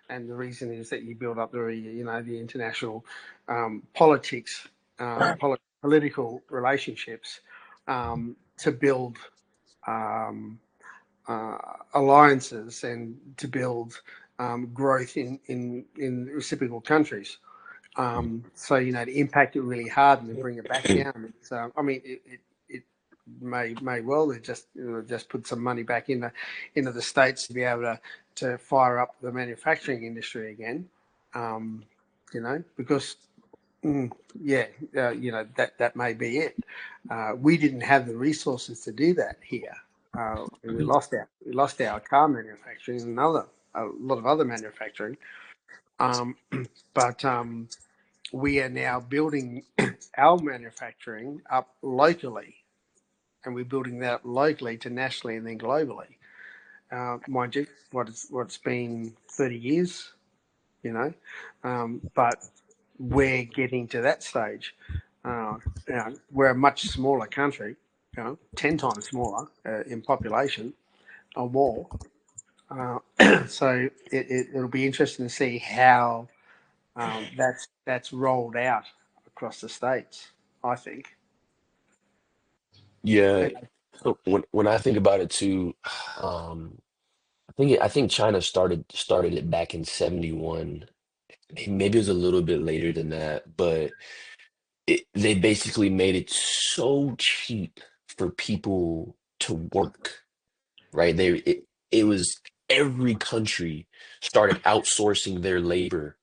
and the reason is that you build up the international politics, political relationships to build um, alliances and to build growth in reciprocal countries. To impact it really hard and then bring it back down. So I mean, it may well just put some money back into the states to be able to fire up the manufacturing industry again. Um, because yeah, that may be it. We didn't have the resources to do that here. And we lost our car manufacturing and a lot of other manufacturing. Um, but we are now building our manufacturing up locally, and we're building that up locally to nationally and then globally. Mind you, what's been 30 years, but we're getting to that stage. Uh, we're a much smaller country, 10 times smaller in population or more. So it'll be interesting to see how that's rolled out across the states. I think. Yeah. When I think about it too, um, I think China started it back in 71. Maybe it was a little bit later than that, but they basically made it so cheap for people to work, right? It was every country started outsourcing their labor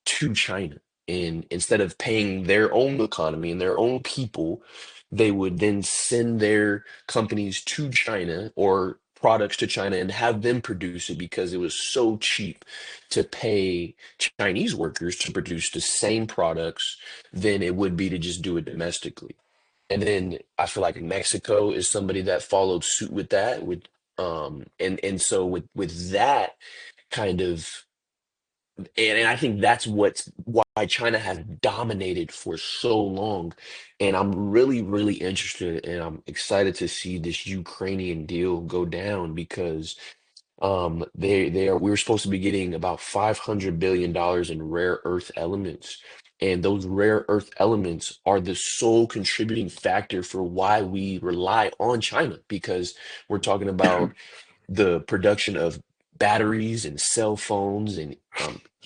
to China. And instead of paying their own economy and their own people, they would then send their companies to China or products to China and have them produce it because it was so cheap to pay Chinese workers to produce the same products than it would be to just do it domestically. And then I feel like Mexico is somebody that followed suit with that, and so with that kind of, and I think that's why China has dominated for so long. And I'm really, really interested and I'm excited to see this Ukrainian deal go down because we were supposed to be getting about $500 billion in rare earth elements. And those rare earth elements are the sole contributing factor for why we rely on China, because we're talking about the production of batteries and cell phones and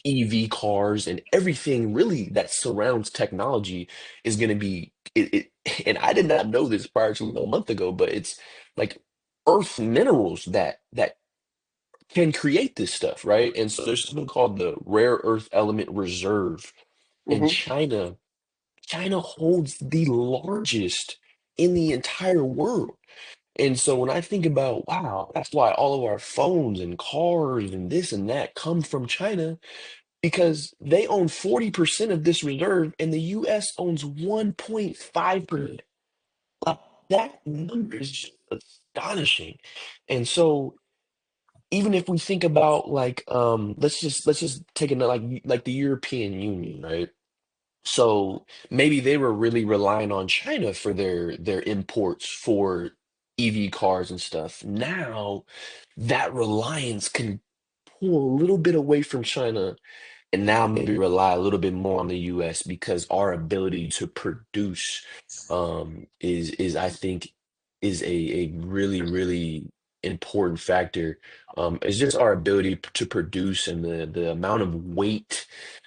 EV cars and everything really that surrounds technology is going to be and I did not know this prior to a month ago, but it's like earth minerals that can create this stuff, right? And so there's something called the rare earth element reserve, and Hmm. China holds the largest in the entire world. And so when I think about, wow, that's why all of our phones and cars and this and that come from China, because they own 40% of this reserve and the US owns 1.5%. Like, that number is just astonishing. And so even if we think about like let's just take it like the European Union, right? So maybe they were really relying on China for their imports for EV cars and stuff. Now that reliance can pull a little bit away from China and now maybe rely a little bit more on the US because our ability to produce is I think is a really, really important factor. It's just our ability to produce and the amount of weight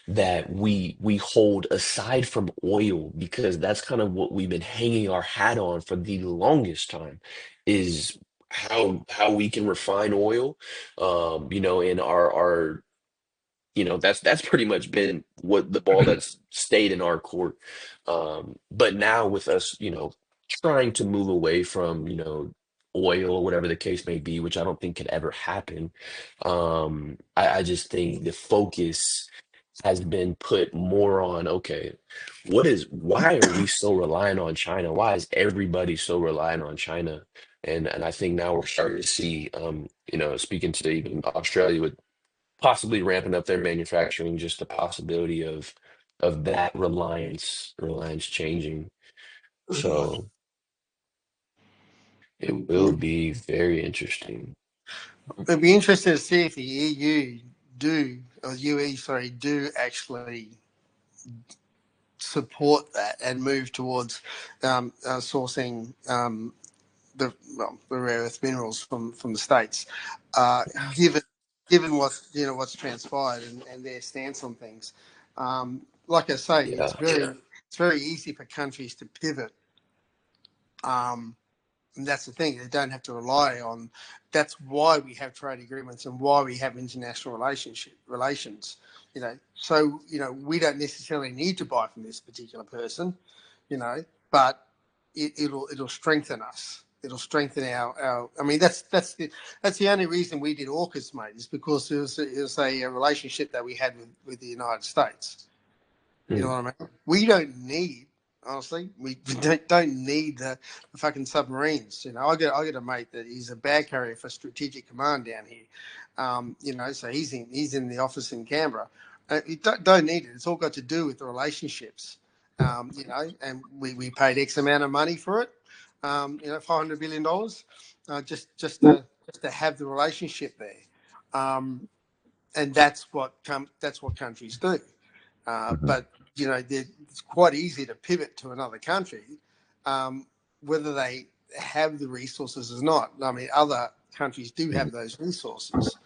that we hold aside from oil, because that's kind of what we've been hanging our hat on for the longest time, is how we can refine oil, and our that's pretty much been what the ball that's stayed in our court. But now with us, trying to move away from, oil or whatever the case may be, which I don't think could ever happen. I just think the focus has been put more on, okay, why are we so reliant on China? Why is everybody so reliant on China? And I think now we're starting to see, speaking to even Australia with possibly ramping up their manufacturing, just the possibility of that reliance changing. So it will be very interesting. It'd be interesting to see if the EU or UE, sorry, do actually support that and move towards sourcing the rare earth minerals from the states, given what's transpired and their stance on things. Like I say, Yeah. it's very easy for countries to pivot. And that's the thing; they don't have to rely on. That's why we have trade agreements and why we have international relations. So we don't necessarily need to buy from this particular person, but it'll strengthen us. It'll strengthen our. I mean, that's the only reason we did AUKUS, mate, is because it was a relationship that we had with the United States. You know Mm. what I mean? We don't need, honestly, we don't need the fucking submarines. I got a mate that he's a bag carrier for Strategic Command down here. So he's in the office in Canberra. You don't need it. It's all got to do with the relationships. And we paid X amount of money for it. $500 billion, just to have the relationship there. And that's what countries do. But it's quite easy to pivot to another country, whether they have the resources or not. I mean, other countries do have those resources,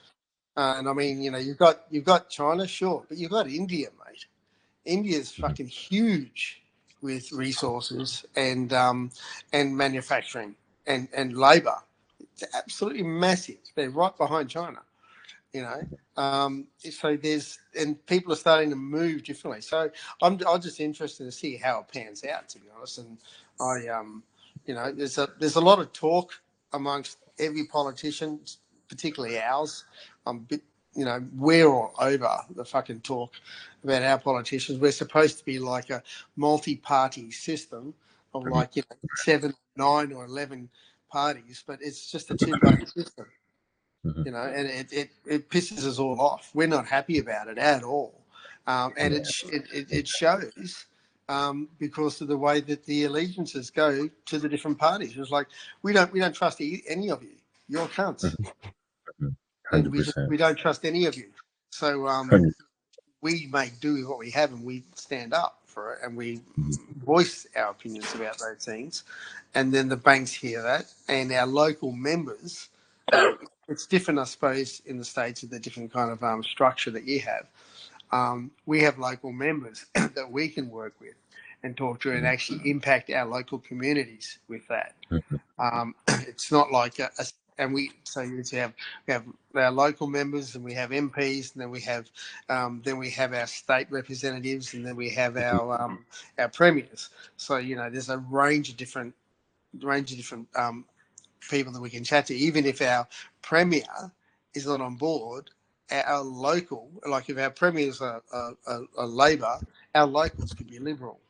and I mean, you've got China, sure, but you've got India, mate. India's fucking huge with resources and manufacturing and labor. It's absolutely massive. They're right behind China. So and people are starting to move differently. So I'm just interested to see how it pans out, to be honest. And there's a lot of talk amongst every politician, particularly ours. We're all over the fucking talk about our politicians. We're supposed to be like a multi-party system of like 7, 9, or 11 parties, but it's just a two-party system. And it pisses us all off. We're not happy about it at all, and it shows because of the way that the allegiances go to the different parties. It's like we don't trust any of you. You're cunts, and Hundred percent. we don't trust any of you. So we make do with what we have, and we stand up for it, and we voice our opinions about those things, and then the banks hear that, and our local members. It's different, I suppose, in the States with the different kind of structure that you have. We have local members that we can work with and talk to and actually impact our local communities with that. It's not like and we have our local members, and we have MPs, and then we have our state representatives, and then we have our premiers. So there's a range of different people that we can chat to. Even if our premier is not on board, our local, like if our premier is a Labor, our locals could be Liberal,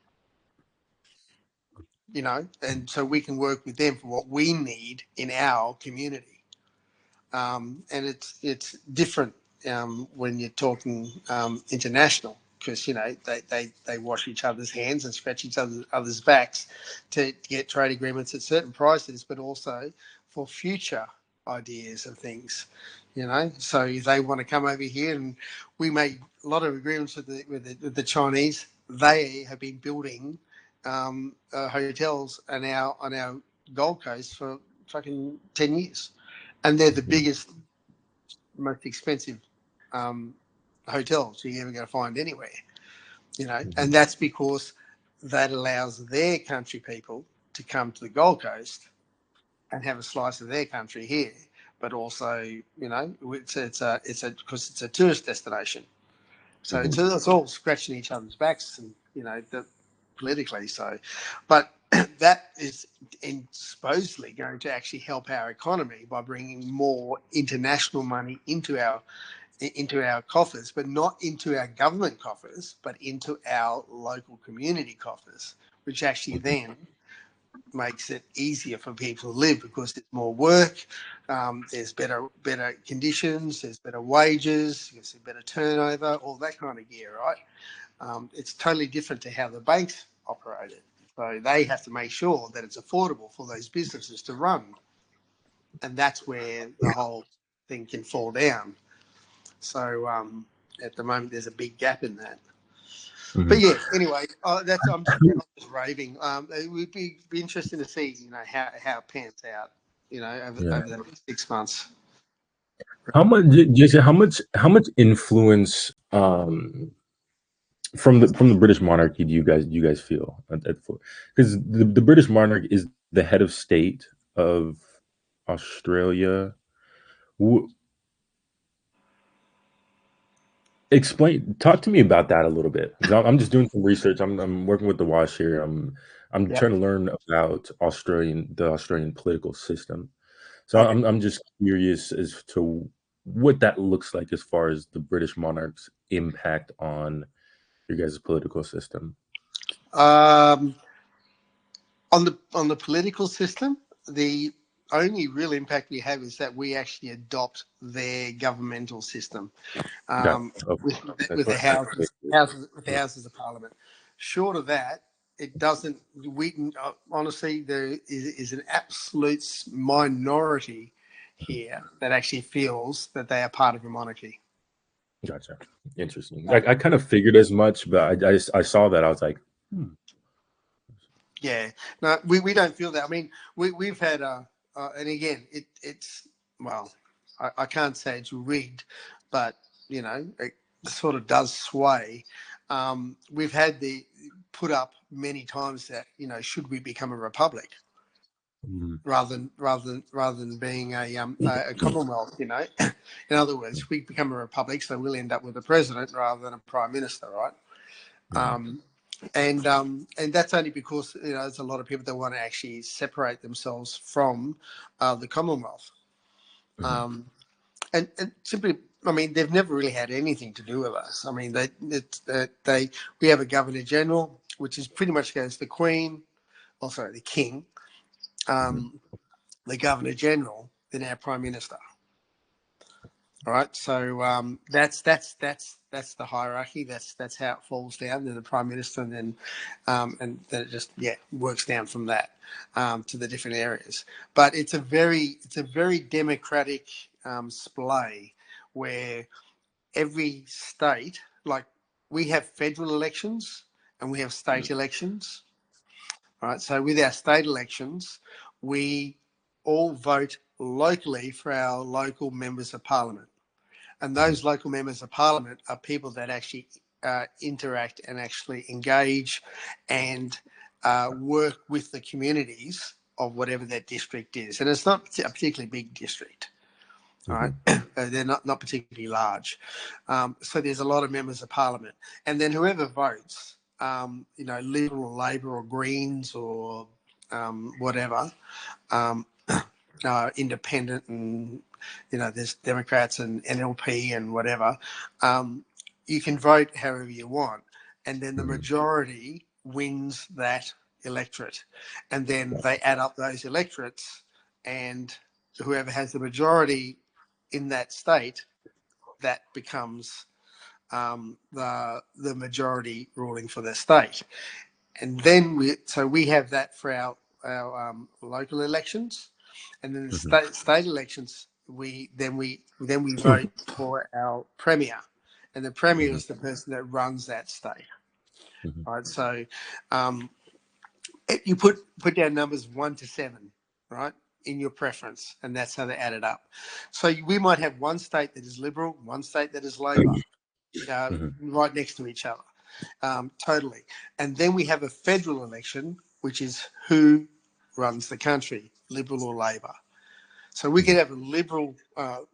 and so we can work with them for what we need in our community. And it's different when you're talking international. because they wash each other's hands and scratch each other's backs to get trade agreements at certain prices, but also for future ideas and things. So if they want to come over here, and we made a lot of agreements with the Chinese. They have been building hotels on our Gold Coast for fucking 10 years, and they're the biggest, most expensive hotels you're ever going to find anywhere. And that's because that allows their country people to come to the Gold Coast and have a slice of their country here, but also, it's because it's a tourist destination. So it's all scratching each other's backs, and politically. So, but that is supposedly going to actually help our economy by bringing more international money into our coffers, but not into our government coffers, but into our local community coffers, which actually then makes it easier for people to live because there's more work, there's better conditions, there's better wages, there's better turnover, all that kind of gear, right? It's totally different to how the banks operated. So they have to make sure that it's affordable for those businesses to run. And that's where the whole thing can fall down. So at the moment, there's a big gap in that. But yeah, anyway, I'm just raving. It would be interesting to see, how it pans out, over the next 6 months. How much, Jason? How much influence from the British monarchy do you guys feel? Because the British monarch is the head of state of Australia. Talk to me about that a little bit, because I'm just doing some research. I'm working with the Wash here. I'm Yep. trying to learn about the Australian political system. So Okay. I'm just curious as to what that looks like as far as the British monarch's impact on your guys' political system. Um, on the political system, the only real impact we have is that we actually adopt their governmental system, Got with that's with the what houses of parliament. Short of that, it doesn't. We honestly, there is an absolute minority here that actually feels that they are part of a monarchy. Gotcha. Interesting. I kind of figured as much, but I saw that I was like, Yeah, no, we don't feel that. I mean, we've had and again, it's well, I can't say it's rigged, but it sort of does sway. We've had the put up many times that should we become a republic rather than being a commonwealth. In other words, we become a republic, so we'll end up with a president rather than a prime minister, right? And that's only because there's a lot of people that want to actually separate themselves from the Commonwealth, and simply, I mean, they've never really had anything to do with us. I mean, we have a Governor General, which is pretty much goes the Queen, also the King, the Governor General, then our Prime Minister. All right, so that's the hierarchy. That's how it falls down. Then the prime minister, and then it just works down from that to the different areas. But it's a very democratic splay where every state, like we have federal elections and we have state elections. All right, so with our state elections, we all vote locally for our local members of parliament. And those local members of parliament are people that actually interact and actually engage and work with the communities of whatever that district is. And it's not a particularly big district, all right? They're not particularly large. So there's a lot of members of parliament. And then whoever votes, Liberal or Labor or Greens or whatever, independent, and there's Democrats and NLP and whatever. You can vote however you want, and then the majority wins that electorate, and then they add up those electorates, and whoever has the majority in that state, that becomes the majority ruling for their state. And then we have that for our local elections, and then the state elections. We vote for our premier, and the premier is the person that runs that state. Right. So you put down numbers 1 to 7, right, in your preference, and that's how they add it up. So we might have one state that is Liberal, one state that is Labor, right next to each other. Totally. And then we have a federal election, which is who runs the country, Liberal or Labor. So we could have a Liberal,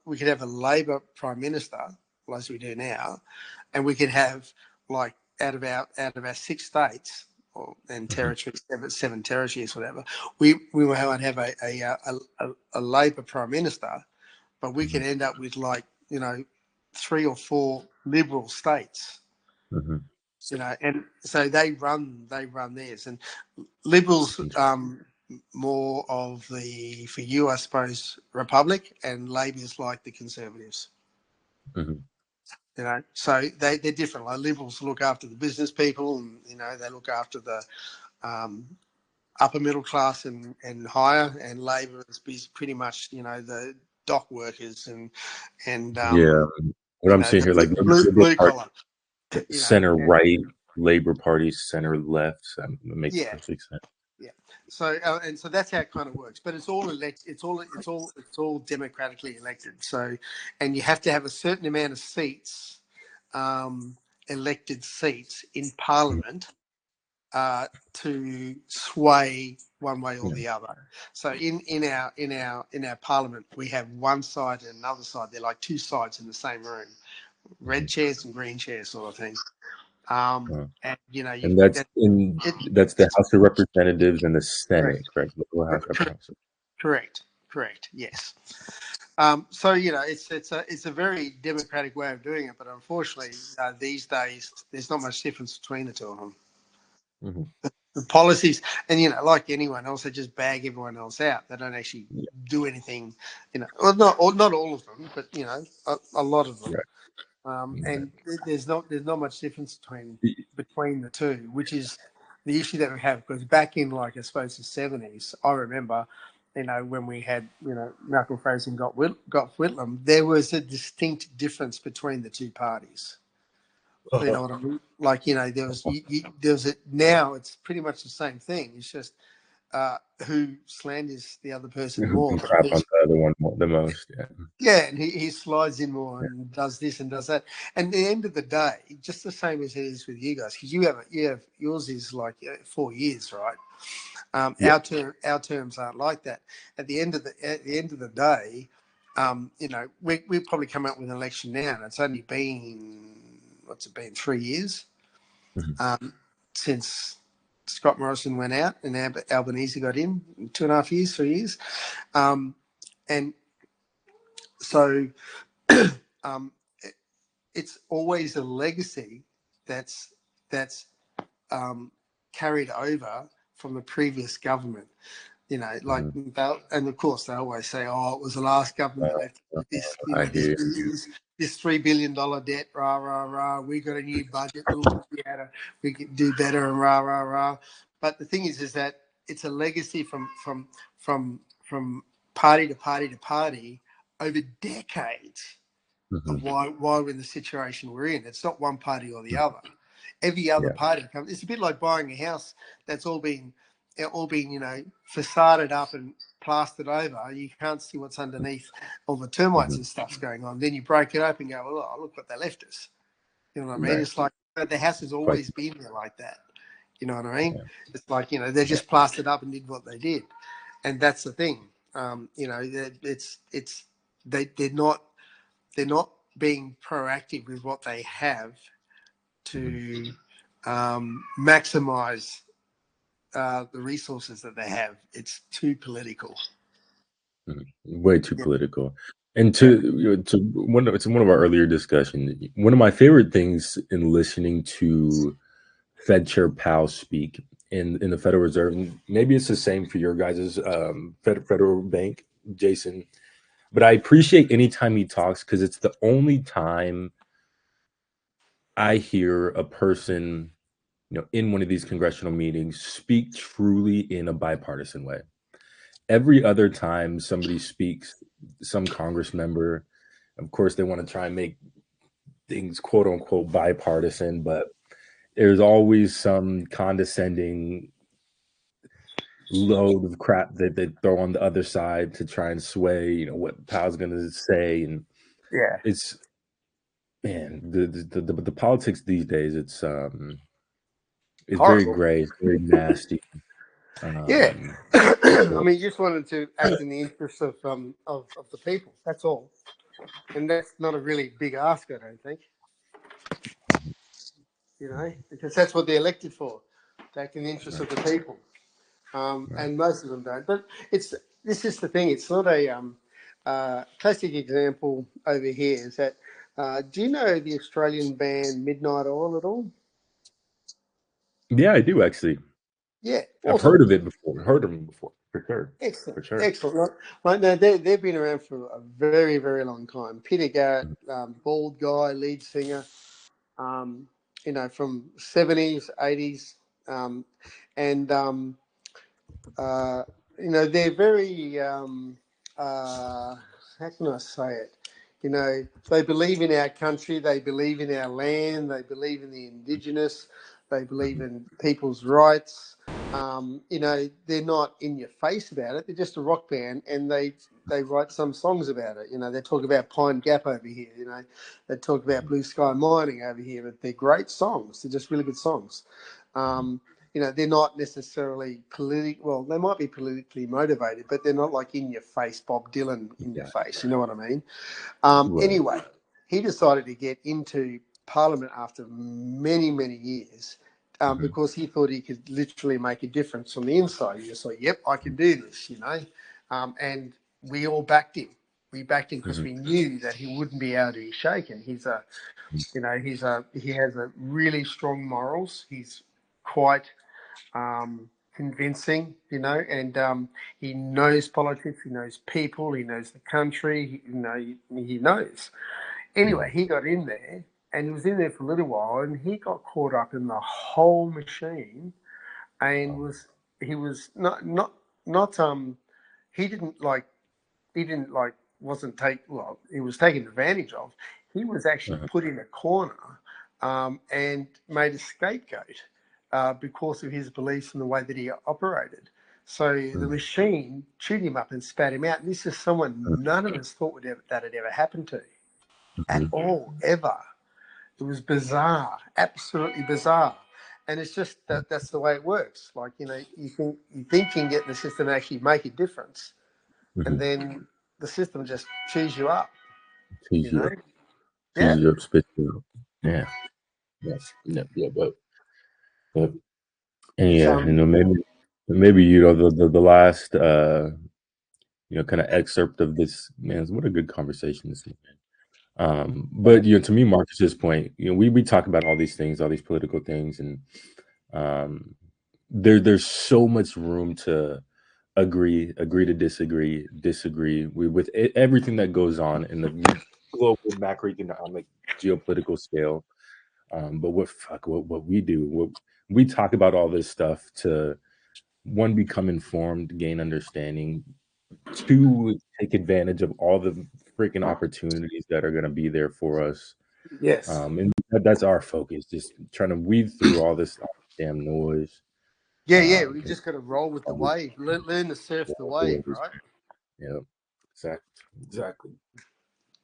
we could have a Labor Prime Minister, as we do now, and we could have, like, out of our 6 states and territories, 7 territories, whatever, we might have a Labor Prime Minister, but we could end up with, like, 3 or 4 Liberal states. And so they run theirs, and Liberals more of the, for you, I suppose, Republic, and Labor's like the Conservatives. So they're different. Like, Liberals look after the business people, and they look after the upper middle class and higher, and Labor is pretty much the dock workers and what I'm seeing here, like blue collar. Center right, Labor Party, center left. That makes perfect sense. Yeah. So and so that's how it kind of works. But it's all It's all democratically elected. So, and you have to have a certain amount of seats, elected seats in Parliament, to sway one way or the other. So in our Parliament, we have one side and another side. They're like 2 sides in the same room, red chairs and green chairs, sort of thing. And and that's the House of Representatives and the Senate, correct? Correct. Yes. So it's a very democratic way of doing it, but unfortunately, these days there's not much difference between the two of them. The policies, and like anyone else, they just bag everyone else out. They don't actually do anything. Well, not all of them, but a lot of them. And there's not much difference between the two, which is the issue that we have. Because back in, like, I suppose, the 70s, I remember, when we had, Malcolm Fraser and got Whitlam, there was a distinct difference between the two parties. You know what I mean? Like, there was now it's pretty much the same thing. It's just who slanders the other person more. Crap on the other one the most. And he slides in more and does this and does that. And at the end of the day, just the same as it is with you guys, because you have yours is like 4 years, right? Our terms aren't like that. At the end of the day, we probably come up with an election now, and it's only been 3 years since Scott Morrison went out and Albanese got in, 2.5 years, 3 years, and so it's always a legacy that's carried over from the previous government. And of course they always say, "Oh, it was the last government that left this $3 billion debt, rah rah rah. We got a new budget. We could do better, and rah rah rah." But the thing is that it's a legacy from party to party to party over decades of why we're in the situation we're in. It's not one party or the other. Every other party comes. It's a bit like buying a house that's all been facaded up and plastered over. You can't see what's underneath all the termites and stuff's going on. Then you break it open and go, "Well, look what they left us." You know what I mean? Right. It's like the house has always been there like that. You know what I mean? It's like, they just plastered up and did what they did, and that's the thing. They're not being proactive with what they have to maximize the resources that they have. It's too political. Way too political. And to one of our earlier discussions, one of my favorite things in listening to Fed Chair Powell speak in the Federal Reserve, and maybe it's the same for your guys' Federal Bank, Jason, but I appreciate any time he talks, because it's the only time I hear a person, in one of these congressional meetings speak truly in a bipartisan way. Every other time somebody speaks, some Congress member, of course, they want to try and make things quote unquote bipartisan, but there's always some condescending load of crap that they throw on the other side to try and sway, what Powell's going to say. And Yeah, it's, man, the politics these days, it's very horrible. gray, it's very nasty. Yeah, Um, I so, mean, you just wanted to act in the interest of the people. That's all, and that's not a really big ask, I don't think. Because that's what they're elected for, to act in the interest right, of the people. right. And most of them don't. But this is the thing. It's not a classic example over here. Is that do you know the Australian band Midnight Oil at all? Yeah, I do actually. Yeah, I've awesome. heard of it before. Heard of them before, for sure, Excellent, for sure. excellent. Right now, they've been around for a very, very long time. Peter Garrett, bald guy, lead singer, um, from 70s, 80s, and uh, they're very, how can I say it? They believe in our country, they believe in our land, they believe in the indigenous, they believe Mhm. in people's rights. They're not in your face about it. They're just a rock band, and they write some songs about it. They talk about Pine Gap over here. They talk about Blue Sky Mining over here. But they're great songs. They're just really good songs. Um, they're not necessarily political. Well, they might be politically motivated, but they're not like in your face, Bob Dylan in your Yeah, face. You know what I mean? right. Anyway, he decided to get into Parliament after many, many years Mhm. because he thought he could literally make a difference on the inside. He just thought, yep, I can do this, and we all backed him. We backed him because Mhm. we knew that he wouldn't be able to be shaken. He has a really strong morals. He's quite convincing, and he knows politics, he knows people, he knows the country, he knows. Anyway, Mhm. he got in there and he was in there for a little while and he got caught up in the whole machine and he was not he didn't like he didn't like wasn't take well he was taken advantage of. He was actually Uh-huh. put in a corner and made a scapegoat because of his beliefs and the way that he operated. So the Mhm. machine chewed him up and spat him out. And this is someone none of us thought that had ever happened to at Mhm. all, ever. It was bizarre, absolutely bizarre. And it's just that's the way it works. Like, you think you can get in the system and actually make a difference, and Mhm. then the system just chews you up, Tease you you know? up, Yeah. tease you up, spit you out. Yeah, yeah, yeah, yeah. But and It's yeah, maybe the last kind of excerpt of this, man. What a good conversation this is, man. But to me, Marcus's point, we talk about all these things, all these political things, and um, there's so much room to agree to disagree with everything that goes on in the global macroeconomic geopolitical scale. But what we do, we talk about all this stuff to one, become informed, gain understanding, two, take advantage of all the freaking opportunities that are going to be there for us. yes. And that's our focus, just trying to weed through all this damn noise. Yeah, yeah. We 'Cause just got to roll with the all this wave, learn to surf the wave, noise, right? yeah, exactly.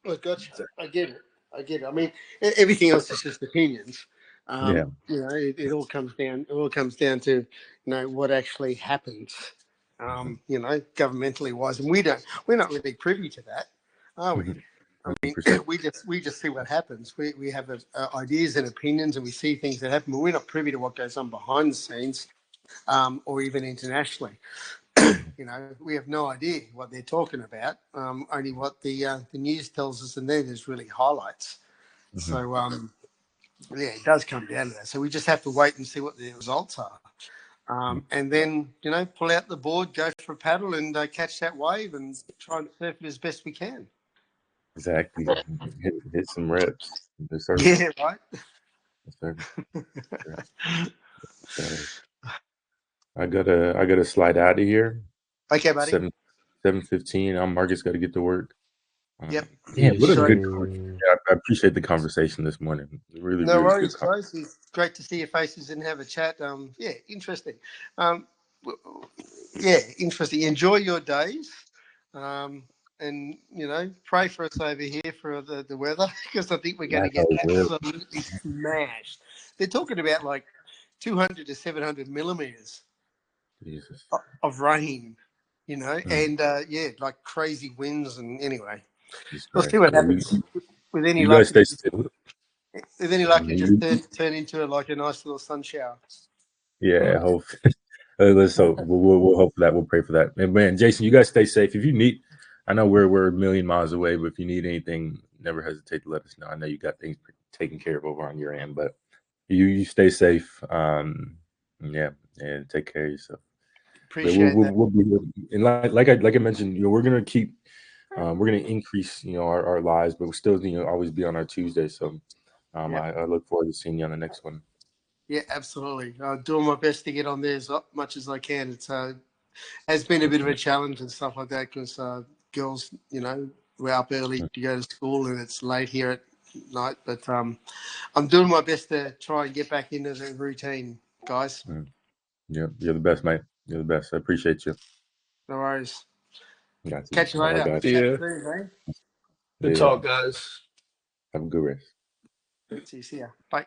I gotcha. I get it. I get it. I mean, everything else is just opinions. Yeah. It all comes down. It all comes down to what actually happens. Mhm. Governmentally wise, and we're not really privy to that, are we? Mhm. I mean, 100%. we just see what happens. We have ideas and opinions, and we see things that happen, but we're not privy to what goes on behind the scenes, or even internationally. Mhm. We have no idea what they're talking about. Only what the news tells us, and then there's really highlights. Mhm. So yeah, it does come down to that. So we just have to wait and see what the results are, Mhm. and then pull out the board, go for a paddle, and catch that wave, and try and surf it as best we can. Exactly. Hit some reps in the surf. Yeah, right. Yes, sir. So I gotta slide out of here. Okay, buddy. 7:15. Marcus got to get to work. Yep. Damn, Yes, what a Enjoy. good sir. I appreciate the conversation this morning. Really, No really good worries, conversation. guys. It's great to see your faces and have a chat. Yeah, interesting. Um, yeah, interesting. Enjoy your days. And pray for us over here for the weather because I think we're going to Like get how it will. absolutely smashed. They're talking about like 200 to 700 millimeters Jesus. of rain, Mm, and yeah, like crazy winds. And anyway, Jesus we'll see Christ. what Well, happens. With any you luck, guys stay safe. with any luck, it just turn into like a nice little sun shower. Yeah, hope. Let's hope. We'll hope for that. We'll pray for that. And man, Jason, you guys stay safe. If you need, I know we're a million miles away, but if you need anything, never hesitate to let us know. I know you got things taken care of over on your end, but you stay safe. Yeah, and take care of yourself. But Appreciate that. we'll be and like I mentioned, we're gonna keep we're gonna increase our lives, but we'll still always be on our Tuesday. So Yeah. I look forward to seeing you on the next one. Yeah, absolutely. Doing my best to get on there as much as I can. It's has been a bit of a challenge and stuff like that because girls, we're up early to go to school and it's late here at night. But I'm doing my best to try and get back into the routine, guys. Yeah, you're the best, mate. You're the best. I appreciate you. No worries. Got you. Catch you All right, later. guys. Chat Yeah. soon, Good See ya. talk, guys. Have a good rest. eh? See ya. Bye.